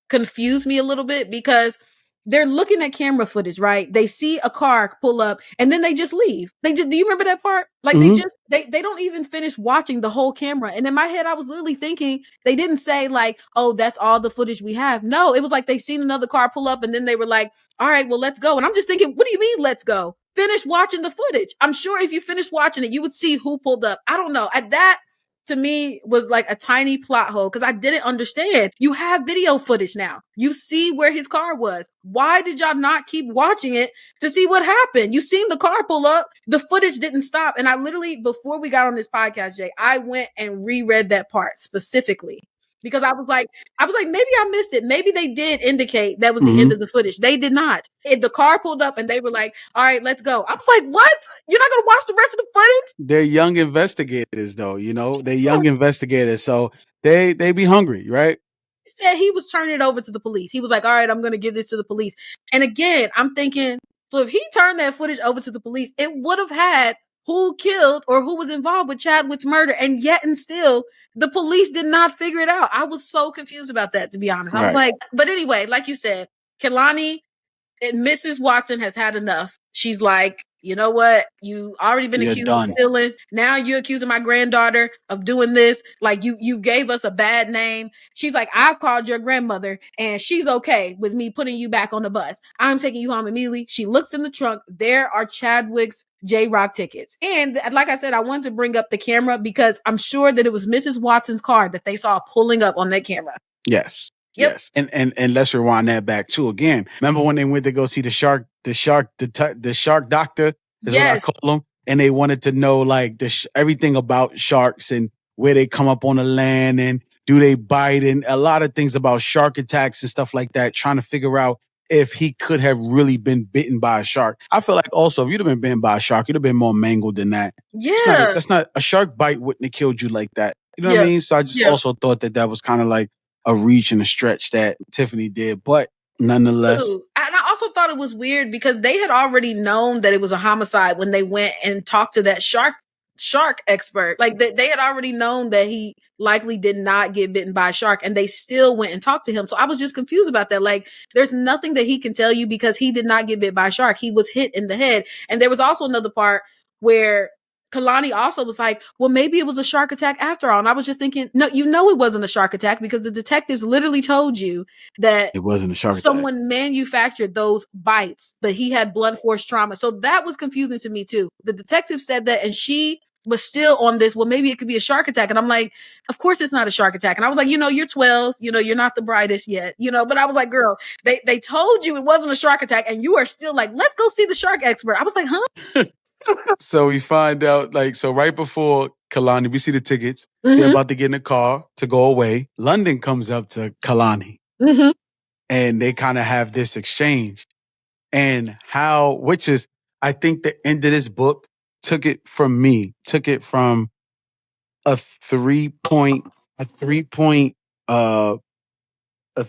confused me a little bit because they're looking at camera footage, right? They see a car pull up and then they just leave. Do you remember that part? Like they don't even finish watching the whole camera. And in my head, I was literally thinking they didn't say like, oh, that's all the footage we have. No, it was like they seen another car pull up and then they were like, all right, well, let's go. And I'm just thinking, what do you mean, let's go? Finish watching the footage. I'm sure if you finish watching it, you would see who pulled up. I don't know. That to me was like a tiny plot hole because I didn't understand. You have video footage now. You see where his car was. Why did y'all not keep watching it to see what happened? You seen the car pull up. The footage didn't stop. And I literally, before we got on this podcast, Jay, I went and reread that part specifically because I was like, maybe I missed it. Maybe they did indicate that was the end of the footage. They did not. The car pulled up and they were like, all right, let's go. I was like, what? You're not going to watch the rest of the footage? They're young investigators, though. They're young investigators, so they be hungry, right? He said he was turning it over to the police. He was like, all right, I'm going to give this to the police. And again, I'm thinking, so if he turned that footage over to the police, it would have had who killed or who was involved with Chadwick's murder. And yet and still, the police did not figure it out. I was so confused about that, to be honest. I was like, but anyway, like you said, Kehlani, Mrs. Watson has had enough. She's like, you know what? You already been accused of stealing. Now you're accusing my granddaughter of doing this. Like you gave us a bad name. She's like, I've called your grandmother and she's okay with me putting you back on the bus. I'm taking you home immediately. She looks in the trunk. There are Chadwick's J-Rock tickets. And like I said, I wanted to bring up the camera because I'm sure that it was Mrs. Watson's car that they saw pulling up on that camera. Yes. Yep. Yes. And let's rewind that back too again. Remember when they went to go see the shark doctor is what I call him, and they wanted to know like everything about sharks and where they come up on the land and do they bite and a lot of things about shark attacks and stuff like that, trying to figure out if he could have really been bitten by a shark. I feel like also if you'd have been bitten by a shark, you'd have been more mangled than that. Yeah. That's not a shark bite wouldn't have killed you like that. You know what I mean? So I just also thought that was kind of like a reach and a stretch that Tiffany did, but nonetheless. And I also thought it was weird because they had already known that it was a homicide when they went and talked to that shark expert. Like they had already known that he likely did not get bitten by a shark, and they still went and talked to him. So I was just confused about that. Like there's nothing that he can tell you because he did not get bit by a shark. He was hit in the head. And there was also another part where Kehlani also was like, well, maybe it was a shark attack after all. And I was just thinking, no, it wasn't a shark attack because the detectives literally told you that it wasn't a shark attack. Someone manufactured those bites, but he had blunt force trauma. So that was confusing to me too. The detective said that, and she was still on this. Well, maybe it could be a shark attack. And I'm like, of course it's not a shark attack. And I was like, you're 12, you're not the brightest yet, but I was like, girl, they told you it wasn't a shark attack. And you are still like, let's go see the shark expert. I was like, huh? So we find out, so right before Kehlani, we see the tickets. They're about to get in the car to go away. London comes up to Kehlani. And they kind of have this exchange. And which is, I think the end of this book took it from a 3.0 to a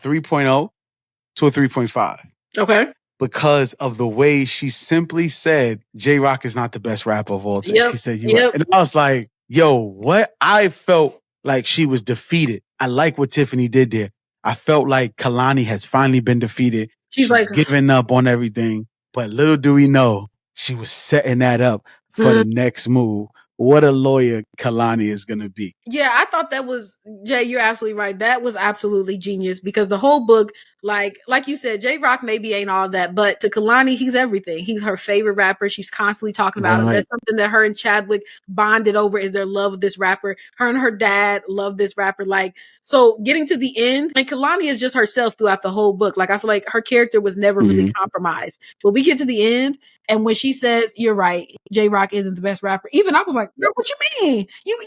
3.5. Okay. Because of the way she simply said, J-Rock is not the best rapper of all time. She said, and I was like, yo, what? I felt like she was defeated. I like what Tiffany did there. I felt like Kehlani has finally been defeated. She's like giving up on everything. But little do we know, she was setting that up for the next move. What a lawyer Kehlani is going to be. Yeah, I thought that was, Jay, you're absolutely right. That was absolutely genius because the whole book, like you said, J-Rock maybe ain't all that, but to Kehlani, he's everything. He's her favorite rapper. She's constantly talking about him. That's something that her and Chadwick bonded over is their love of this rapper. Her and her dad love this rapper. So getting to the end, and Kehlani is just herself throughout the whole book. I feel like her character was never really compromised. But we get to the end, and when she says, you're right, J-Rock isn't the best rapper, even I was like, girl, what you mean? You've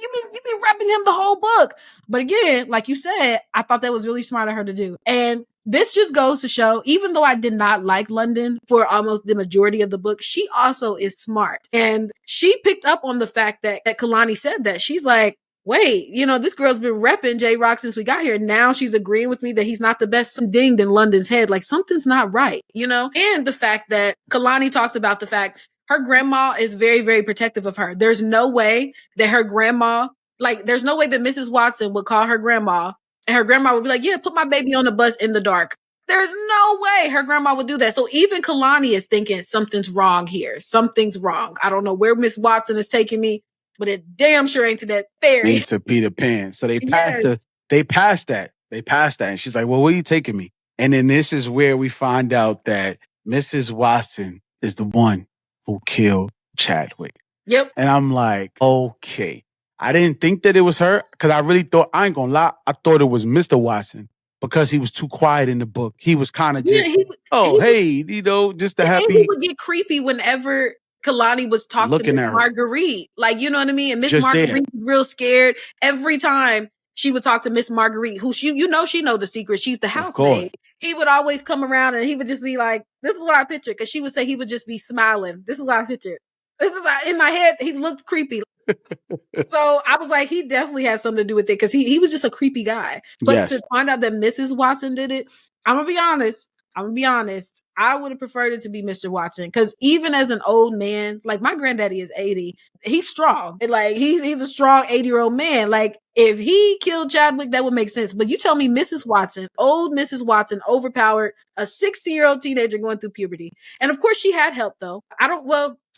been rapping him the whole book. But again, like you said, I thought that was really smart of her to do. And this just goes to show, even though I did not like London for almost the majority of the book, she also is smart. And she picked up on the fact that Kehlani said that. She's like, wait, this girl's been repping J-Rock since we got here. Now she's agreeing with me that he's not the best. Some dinged in London's head. Like something's not right, And the fact that Kehlani talks about the fact her grandma is very, very protective of her. There's no way that her grandma, there's no way that Mrs. Watson would call her grandma and her grandma would be like, yeah, put my baby on the bus in the dark. There's no way her grandma would do that. So even Kehlani is thinking something's wrong here. Something's wrong. I don't know where Miss Watson is taking me, but it damn sure ain't to that fairy. Ain't to Peter Pan. So they passed that. They passed that. And she's like, well, where are you taking me? And then this is where we find out that Mrs. Watson is the one who killed Chadwick. Yep. And I'm like, okay. I didn't think that it was her because I really thought, I ain't gonna lie, I thought it was Mr. Watson because he was too quiet in the book. He was kind of just, just the happy. And he would get creepy whenever Kehlani was talking to Miss Marguerite. You know what I mean? And Miss Marguerite was real scared every time she would talk to Miss Marguerite, who she know the secret. She's the housemaid. He would always come around and he would just be like, this is what I picture. Because she would say he would just be smiling. This is what I picture. This is in my head. He looked creepy. So I was like, he definitely had something to do with it because he was just a creepy guy. But to find out that Mrs. Watson did it, I'm gonna be honest. I would have preferred it to be Mr. Watson because even as an old man, like my granddaddy is 80, he's strong. And like he's a strong 80-year-old man. Like if he killed Chadwick, that would make sense. But you tell me Mrs. Watson, old Mrs. Watson, overpowered a 16-year-old teenager going through puberty. And of course she had help though.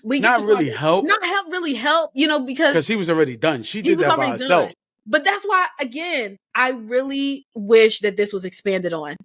Not really help, because he was already done. She did that by herself. But that's why, again, I really wish that this was expanded on.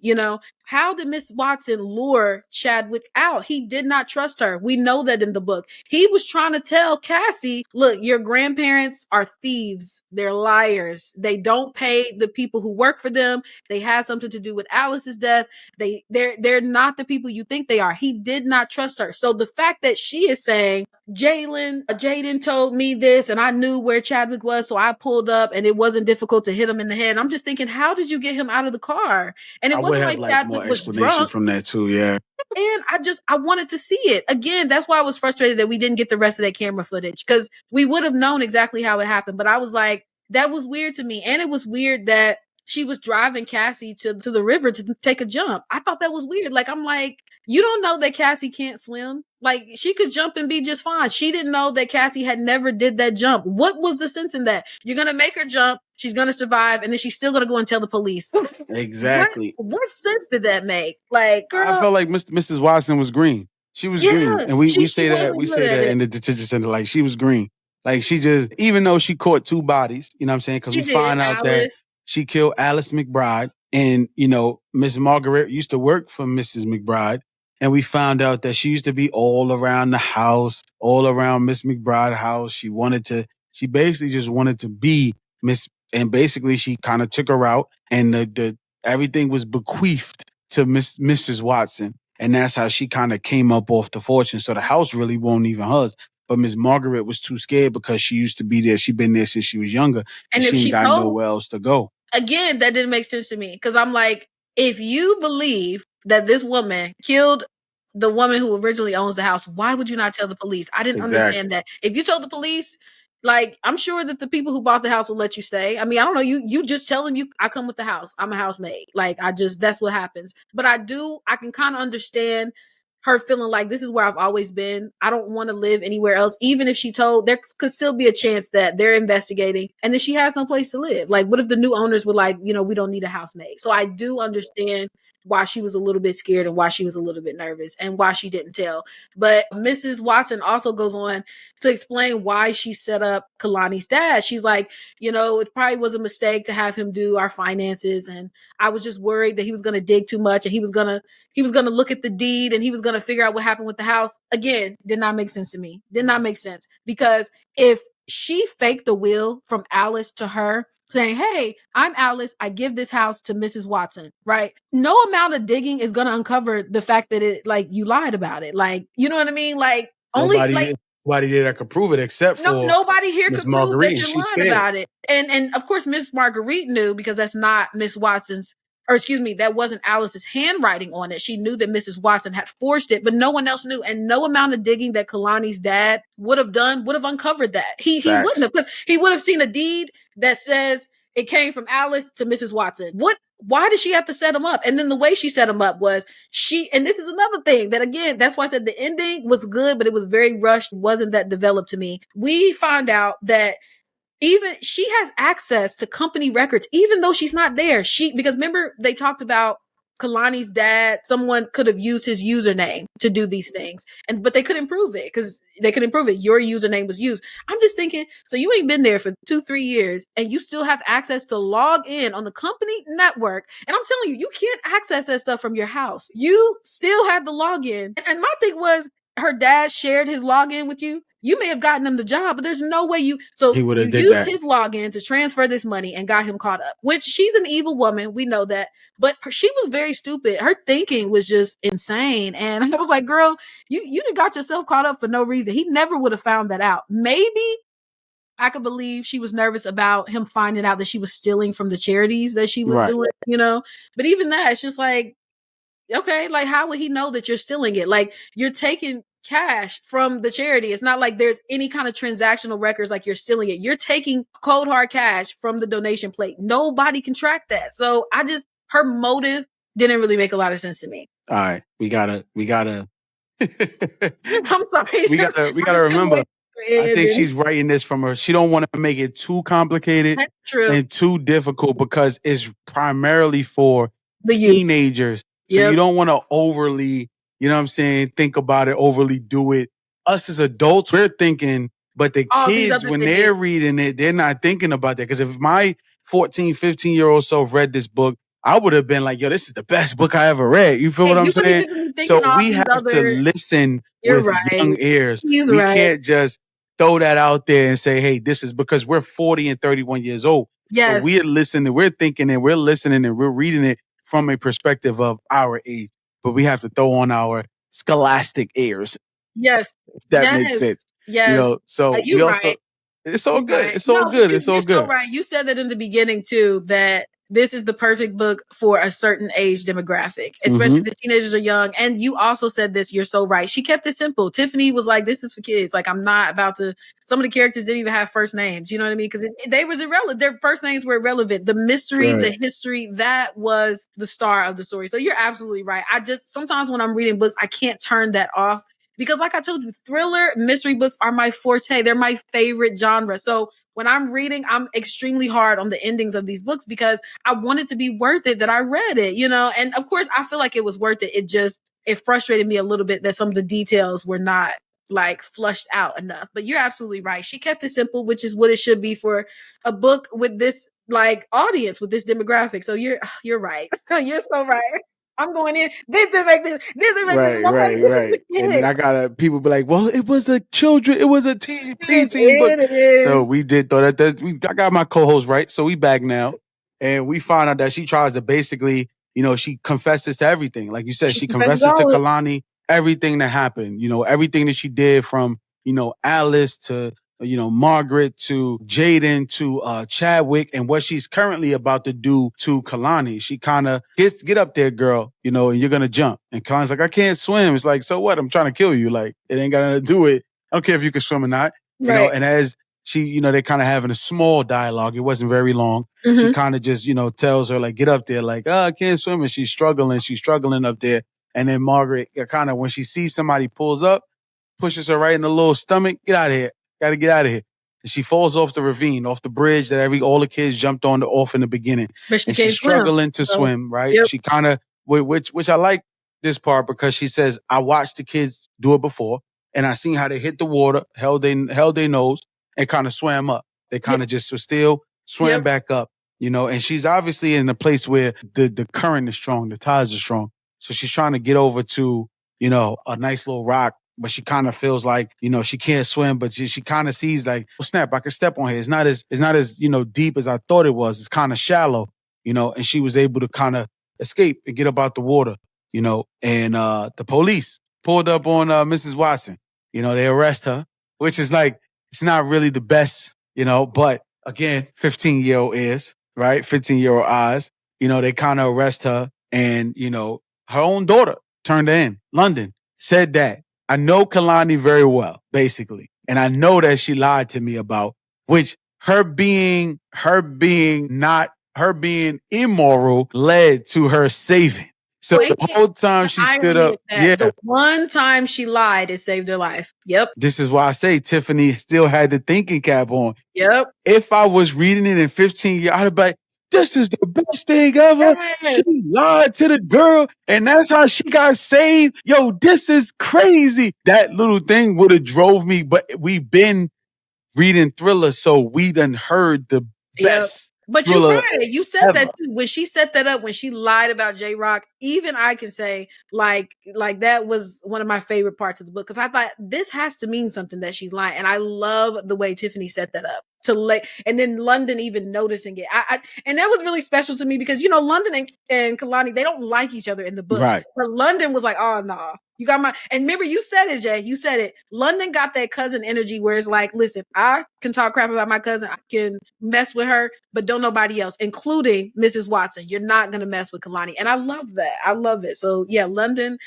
How did Miss Watson lure Chadwick out? He did not trust her. We know that in the book. He was trying to tell Cassie, look, your grandparents are thieves. They're liars. They don't pay the people who work for them. They had something to do with Alice's death. They're not the people you think they are. He did not trust her. So the fact that she is saying, Jaden told me this and I knew where Chadwick was, so I pulled up and it wasn't difficult to hit him in the head. I'm just thinking, how did you get him out of the car? And it wasn't like Chadwick was drunk. From that too, yeah. And I wanted to see it. Again, that's why I was frustrated that we didn't get the rest of that camera footage because we would have known exactly how it happened. But I was like, that was weird to me. And it was weird that she was driving Cassie to the river to take a jump. I thought that was weird. Like, I'm like, you don't know that Cassie can't swim? Like, she could jump and be just fine. She didn't know that Cassie had never did that jump. What was the sense in that? You're going to make her jump. She's going to survive. And then she's still going to go and tell the police. Exactly. What sense did that make? Like, girl. I felt like Mrs. Watson was green. She was green. And we say that in the detention center, like she was green. Like she just, even though she caught 2 bodies, you know what I'm saying? Because we find out that she killed Alice McBride. And, Miss Margaret used to work for Mrs. McBride. And we found out that she used to be all around the house, all around Miss McBride's house. She basically just wanted to be Miss, and basically she kind of took her out and the everything was bequeathed to Mrs. Watson. And that's how she kind of came up off the fortune. So the house really wasn't even hers. But Miss Margaret was too scared because she used to be there. She'd been there since she was younger. And she ain't got nowhere else to go. Again, that didn't make sense to me. Because I'm like, if you believe that this woman killed the woman who originally owns the house, why would you not tell the police? I didn't understand that. If you told the police, like, I'm sure that the people who bought the house will let you stay. I mean, I don't know. You just tell them I come with the house. I'm a housemaid. Like, that's what happens. But I can kind of understand her feeling like this is where I've always been. I don't want to live anywhere else. Even if she told, there could still be a chance that they're investigating and then she has no place to live. Like, what if the new owners were like, we don't need a housemaid. So I do understand why she was a little bit scared and why she was a little bit nervous and why she didn't tell. But Mrs. Watson also goes on to explain why she set up Kalani's dad. She's like, it probably was a mistake to have him do our finances. And I was just worried that he was going to dig too much and he was going to look at the deed and he was going to figure out what happened with the house. Again, did not make sense to me. Did not make sense because if she faked the will from Alice to her, saying, hey, I'm Alice. I give this house to Mrs. Watson, right? No amount of digging is going to uncover the fact that you lied about it. Like, you know what I mean? Like, nobody there that could prove it except for nobody here could prove that you're lying scared about it. And of course, Miss Marguerite knew because that's not Miss Watson's, or excuse me, that wasn't Alice's handwriting on it. She knew that Mrs. Watson had forged it, but no one else knew. And no amount of digging that Kalani's dad would have uncovered that. He wouldn't have, because he would have seen a deed that says it came from Alice to Mrs. Watson. Why did she have to set him up? And then the way she set him up was and this is another thing that, again, that's why I said the ending was good, but it was very rushed. Wasn't that developed to me. We find out that even she has access to company records, even though she's not there. Because remember, they talked about Kalani's dad, someone could have used his username to do these things. But they couldn't prove it because they couldn't prove it. Your username was used. I'm just thinking, so you ain't been there for 2-3 years and you still have access to log in on the company network. And I'm telling you, you can't access that stuff from your house. You still have the login. And my thing was, her dad shared his login with you. You may have gotten him the job, but there's no way he would have used his login to transfer this money and got him caught up, which she's an evil woman. We know that, but she was very stupid. Her thinking was just insane. And I was like, girl, you got yourself caught up for no reason. He never would have found that out. Maybe I could believe she was nervous about him finding out that she was stealing from the charities that she was doing, you know? But even that, it's just like, okay, like how would he know that you're stealing it? Like you're taking cash from the charity. It's not like there's any kind of transactional records like you're stealing it. You're taking cold hard cash from the donation plate. Nobody can track that. So her motive didn't really make a lot of sense to me. All right. We gotta I'm sorry. We gotta remember. I think she's writing this from her. She don't want to make it too complicated and too difficult because it's primarily for the teenagers. So you don't want to overly, you know what I'm saying, think about it, overly do it. Us as adults, we're thinking, but the kids, when they're reading it, they're not thinking about that. Because if my 14, 15-year-old self read this book, I would have been like, yo, this is the best book I ever read. You feel what I'm saying? So we have to listen with young ears. We can't just throw that out there and say, hey, this is because we're 40 and 31 years old. Yes. So we're listening, we're thinking and we're listening and we're reading it from a perspective of our age. But we have to throw on our scholastic ears. Yes. If that makes sense. Yes. You know, so we also it's all good. It's all good. It's all good. So right. You said that in the beginning too, that this is the perfect book for a certain age demographic, especially the teenagers are young. And you also said this, you're so right. She kept it simple. Tiffany was like, this is for kids. Like, I'm not about to, some of the characters didn't even have first names. You know what I mean? Because they was irrelevant. Their first names were irrelevant. The mystery, the history, that was the star of the story. So you're absolutely right. Sometimes when I'm reading books, I can't turn that off. Because like I told you, thriller mystery books are my forte. They're my favorite genre. So when I'm reading, I'm extremely hard on the endings of these books because I want it to be worth it that I read it, you know? And of course, I feel like it was worth it. It frustrated me a little bit that some of the details were not like flushed out enough. But you're absolutely right. She kept it simple, which is what it should be for a book with this like audience, with this demographic. So you're right. You're so right. I'm going in. This didn't make sense. This didn't make sense. Right. And then I got people be like, well, it was a teen book. So we did throw that. I got my co-host right. So we back now. And we find out that she tries to basically, you know, she confesses to everything. Like you said, she confesses to Kalani everything that happened, you know, everything that she did from, you know, Alice to, you know, Margaret to Jaden to Chadwick and what she's currently about to do to Kalani. She kind of get up there, girl, you know, and you're going to jump. And Kalani's like, I can't swim. It's like, so what? I'm trying to kill you. Like, it ain't got nothing to do with it. I don't care if you can swim or not. You know, and as she, you know, they kind of having a small dialogue. It wasn't very long. She kind of just, you know, tells her like, get up there. Like, oh, I can't swim. And she's struggling up there. And then Margaret kind of, when she sees somebody pulls up, pushes her right in the little stomach. Get out of here. Got to get out of here. And she falls off the ravine, off the bridge that all the kids jumped off in the beginning. But and she's struggling to swim, right? Yep. She kind of, which I like this part because she says, I watched the kids do it before and I seen how they hit the water, held their nose and kind of swam up. They kind of just were still, swam back up, you know, and she's obviously in a place where the current is strong, the tides are strong. So she's trying to get over to, you know, a nice little rock. But she kind of feels like, you know, she can't swim, but she kind of sees like, oh, snap, I can step on here. It's not as, you know, deep as I thought it was. It's kind of shallow, you know, and she was able to kind of escape and get up out the water, you know, and the police pulled up on Mrs. Watson. You know, they arrest her, which is like, it's not really the best, you know, but again, 15-year-old ears, right? 15-year-old eyes, you know, they kind of arrest her and, you know, her own daughter turned her in. London said that. I know Kalani very well, basically. And I know that she lied to me about, which her being immoral led to her saving. So the whole time she stood up. Yeah. The one time she lied, it saved her life. Yep. This is why I say Tiffany still had the thinking cap on. Yep. If I was reading it in 15 years, I'd be like, this is the best thing ever. Yes. She lied to the girl, and that's how she got saved. Yo, this is crazy. That little thing would have drove me, but we've been reading thrillers, so we done heard the best. But you're right. You said that too. When she set that up, when she lied about J-Rock, even I can say like that was one of my favorite parts of the book because I thought this has to mean something that she's lying, and I love the way Tiffany set that up. and then London even noticing it. And that was really special to me because, London and Kalani, they don't like each other in the book. Right. But London was like, oh, nah, you got and remember you said it, Jay, you said it. London got that cousin energy where it's like, listen, I can talk crap about my cousin. I can mess with her, but don't nobody else, including Mrs. Watson. You're not going to mess with Kalani. And I love that. I love it. So yeah, London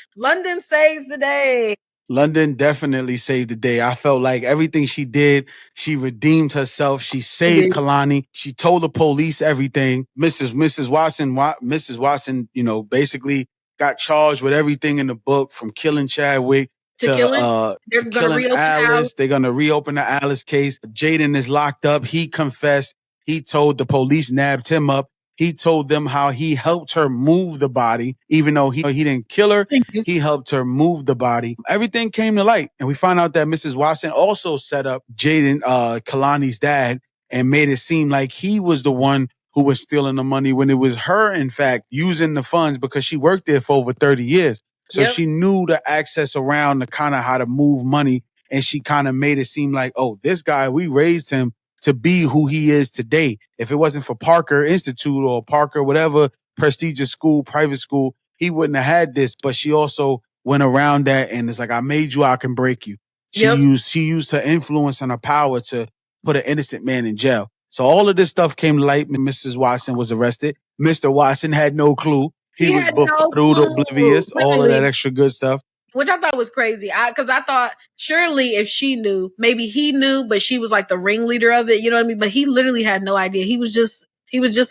saves the day. London definitely saved the day. I felt like everything she did, she redeemed herself. She saved Kalani. She told the police everything. Mrs. Watson, basically got charged with everything in the book, from killing Chadwick to killing Alice. They're gonna reopen the Alice case. Jaden is locked up. He confessed. He told the police, nabbed him up. He told them how he helped her move the body, even though he didn't kill her. He helped her move the body. Everything came to light. And we found out that Mrs. Watson also set up Jaden, Kalani's dad, and made it seem like he was the one who was stealing the money when it was her, in fact, using the funds because she worked there for over 30 years. So she knew the access around the kind of how to move money. And she kind of made it seem like, oh, this guy, we raised him to be who he is today. If it wasn't for Parker Institute or Parker, whatever prestigious school, private school, he wouldn't have had this. But she also went around that and it's like, I made you, I can break you. She used her influence and her power to put an innocent man in jail. So all of this stuff came to light when Mrs. Watson was arrested. Mr. Watson had no clue. He was befuddled, oblivious, all of that extra good stuff. Which I thought was crazy. Because I thought surely if she knew, maybe he knew, but she was like the ringleader of it. You know what I mean? But he literally had no idea. He was just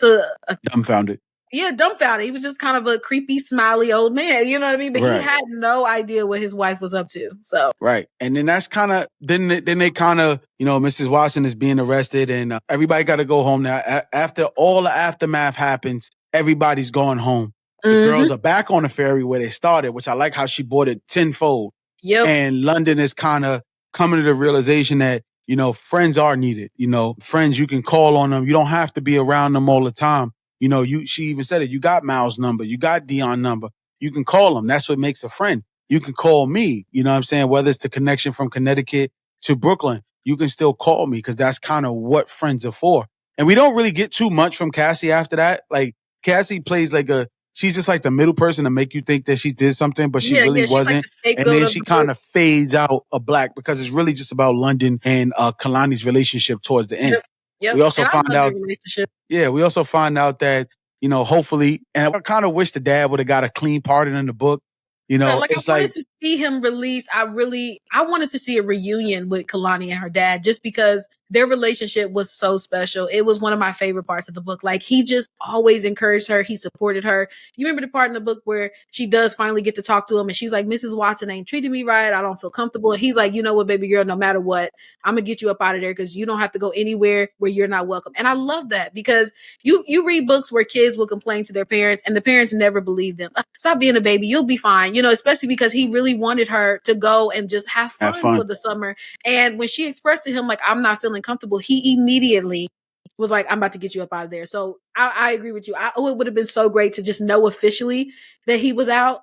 a dumbfounded. Yeah, dumbfounded. He was just kind of a creepy, smiley old man. You know what I mean? But he had no idea what his wife was up to. So right, and then that's kind of then they kind of Mrs. Watson is being arrested, and everybody got to go home now. After all the aftermath happens, everybody's going home. The girls are back on the ferry where they started, which I like how she bought it tenfold. Yep. And London is kind of coming to the realization that, friends are needed. Friends, you can call on them. You don't have to be around them all the time. She even said it. You got Mal's number. You got Dion's number. You can call them. That's what makes a friend. You can call me. You know what I'm saying? Whether it's the connection from Connecticut to Brooklyn, you can still call me because that's kind of what friends are for. And we don't really get too much from Cassie after that. Like, Cassie plays like she's just like the middle person to make you think that she did something, but she really wasn't. Like and then she kind of fades out of Black because it's really just about London and Kalani's relationship towards the end. Yep. We also find out. Yeah, we also find out that, hopefully, and I kind of wish the dad would have got a clean pardon in the book. It's I wanted to see him released. I wanted to see a reunion with Kalani and her dad just because their relationship was so special. It was one of my favorite parts of the book. Like, he just always encouraged her. He supported her. You remember the part in the book where she does finally get to talk to him and she's like, Mrs. Watson ain't treating me right. I don't feel comfortable. And he's like, you know what, baby girl, no matter what, I'm going to get you up out of there because you don't have to go anywhere where you're not welcome. And I love that because you read books where kids will complain to their parents and the parents never believe them. Stop being a baby. You'll be fine. Especially because he really wanted her to go and just have fun for the summer. And when she expressed to him, like, I'm not feeling comfortable, he immediately was like, I'm about to get you up out of there. So I agree with you. It would have been so great to just know officially that he was out,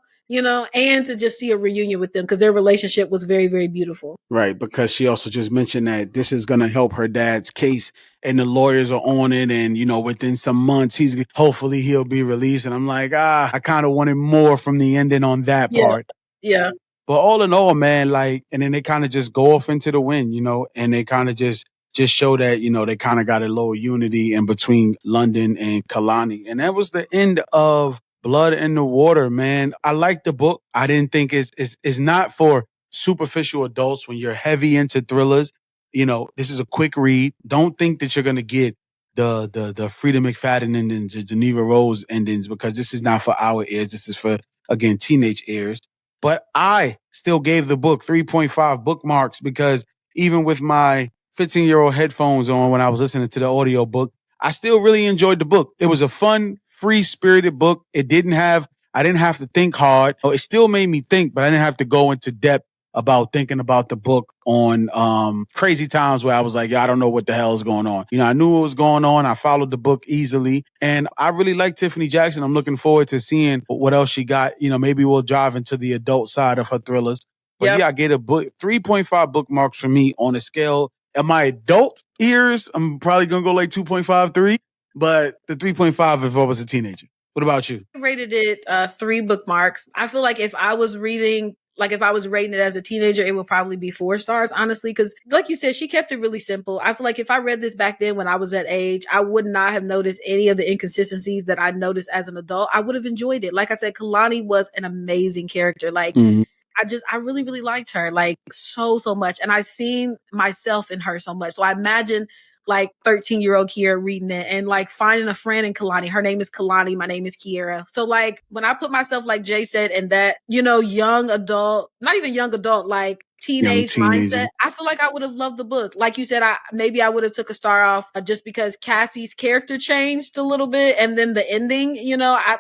and to just see a reunion with them because their relationship was very, very beautiful. Right. Because she also just mentioned that this is going to help her dad's case and the lawyers are on it. And, within some months, hopefully he'll be released. And I'm like, I kind of wanted more from the ending on that part. Yeah. But all in all, man, and then they kind of just go off into the wind, and they kind of just show that, they kind of got a little unity in between London and Kalani. And that was the end of Blood in the Water, man. I like the book. I didn't think it's not for superficial adults when you're heavy into thrillers. This is a quick read. Don't think that you're going to get the Frida McFadden endings, the Geneva Rose endings, because this is not for our ears. This is for, again, teenage ears. But I still gave the book 3.5 bookmarks because even with my 15-year-old headphones on when I was listening to the audio book, I still really enjoyed the book. It was a fun, free-spirited book. I didn't have to think hard. It still made me think, but I didn't have to go into depth about thinking about the book on crazy times where I was like, I don't know what the hell is going on. I knew what was going on. I followed the book easily. And I really like Tiffany Jackson. I'm looking forward to seeing what else she got. Maybe we'll dive into the adult side of her thrillers. But yeah, I gave a book 3.5 bookmarks for me on a scale At my adult ears, I'm probably gonna go like 2.5, 3, but the 3.5 if I was a teenager. What about you? I rated it 3 bookmarks. I feel like if I was rating it as a teenager, it would probably be 4 stars, honestly. Because, like you said, she kept it really simple. I feel like if I read this back then when I was that age, I would not have noticed any of the inconsistencies that I noticed as an adult. I would have enjoyed it. Like I said, Kalani was an amazing character. Like, I really, really liked her, like, so much. And I seen myself in her so much. So I imagine like 13-year-old Kiera reading it and like finding a friend in Kalani. Her name is Kalani. My name is Kiera. So like when I put myself, like Jay said, in that, young adult, not even young adult, like teenage mindset, I feel like I would have loved the book. Like you said, maybe I would have took a star off just because Cassie's character changed a little bit. And then the ending,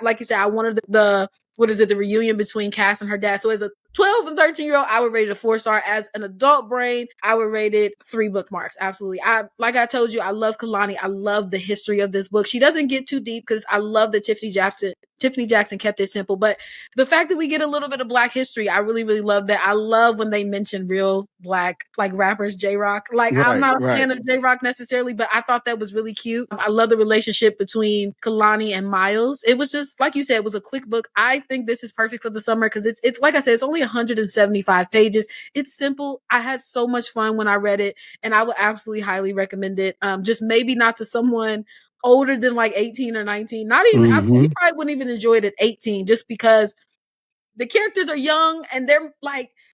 like you said, I wanted the reunion between Cass and her dad. So as a 12 and 13-year-old, I would rate it a 4-star. As an adult brain, I would rate it 3 bookmarks. Absolutely. Like I told you, I love Kalani. I love the history of this book. She doesn't get too deep because I love that Tiffany Jackson kept it simple. But the fact that we get a little bit of Black history, I really, really love that. I love when they mention real Black, like, rappers, J-Rock. Like, I'm not a fan of J-Rock necessarily, but I thought that was really cute. I love the relationship between Kalani and Miles. It was just, like you said, it was a quick book. I think this is perfect for the summer because it's like I said, it's only 175 pages. It's simple. I had so much fun when I read it, and I would absolutely highly recommend it. Just maybe not to someone older than like 18 or 19. Not even, you probably wouldn't even enjoy it at 18 just because the characters are young and they're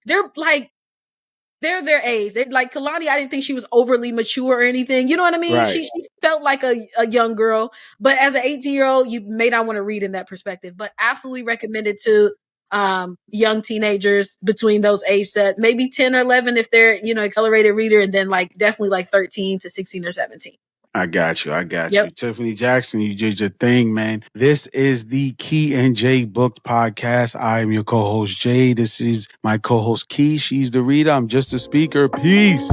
their age. They're like Kalani. I didn't think she was overly mature or anything. You know what I mean? Right. She felt like a young girl, but as an 18-year-old, you may not want to read in that perspective. But absolutely recommend it to young teenagers between those age set, maybe 10 or 11 if they're accelerated reader, and then like definitely like 13 to 16 or 17. I got you. Tiffany Jackson, you did your thing, man. This is the Key and Jay Book Podcast. I am your co-host, Jay. This is my co-host, Key. She's the reader. I'm just a speaker. Peace.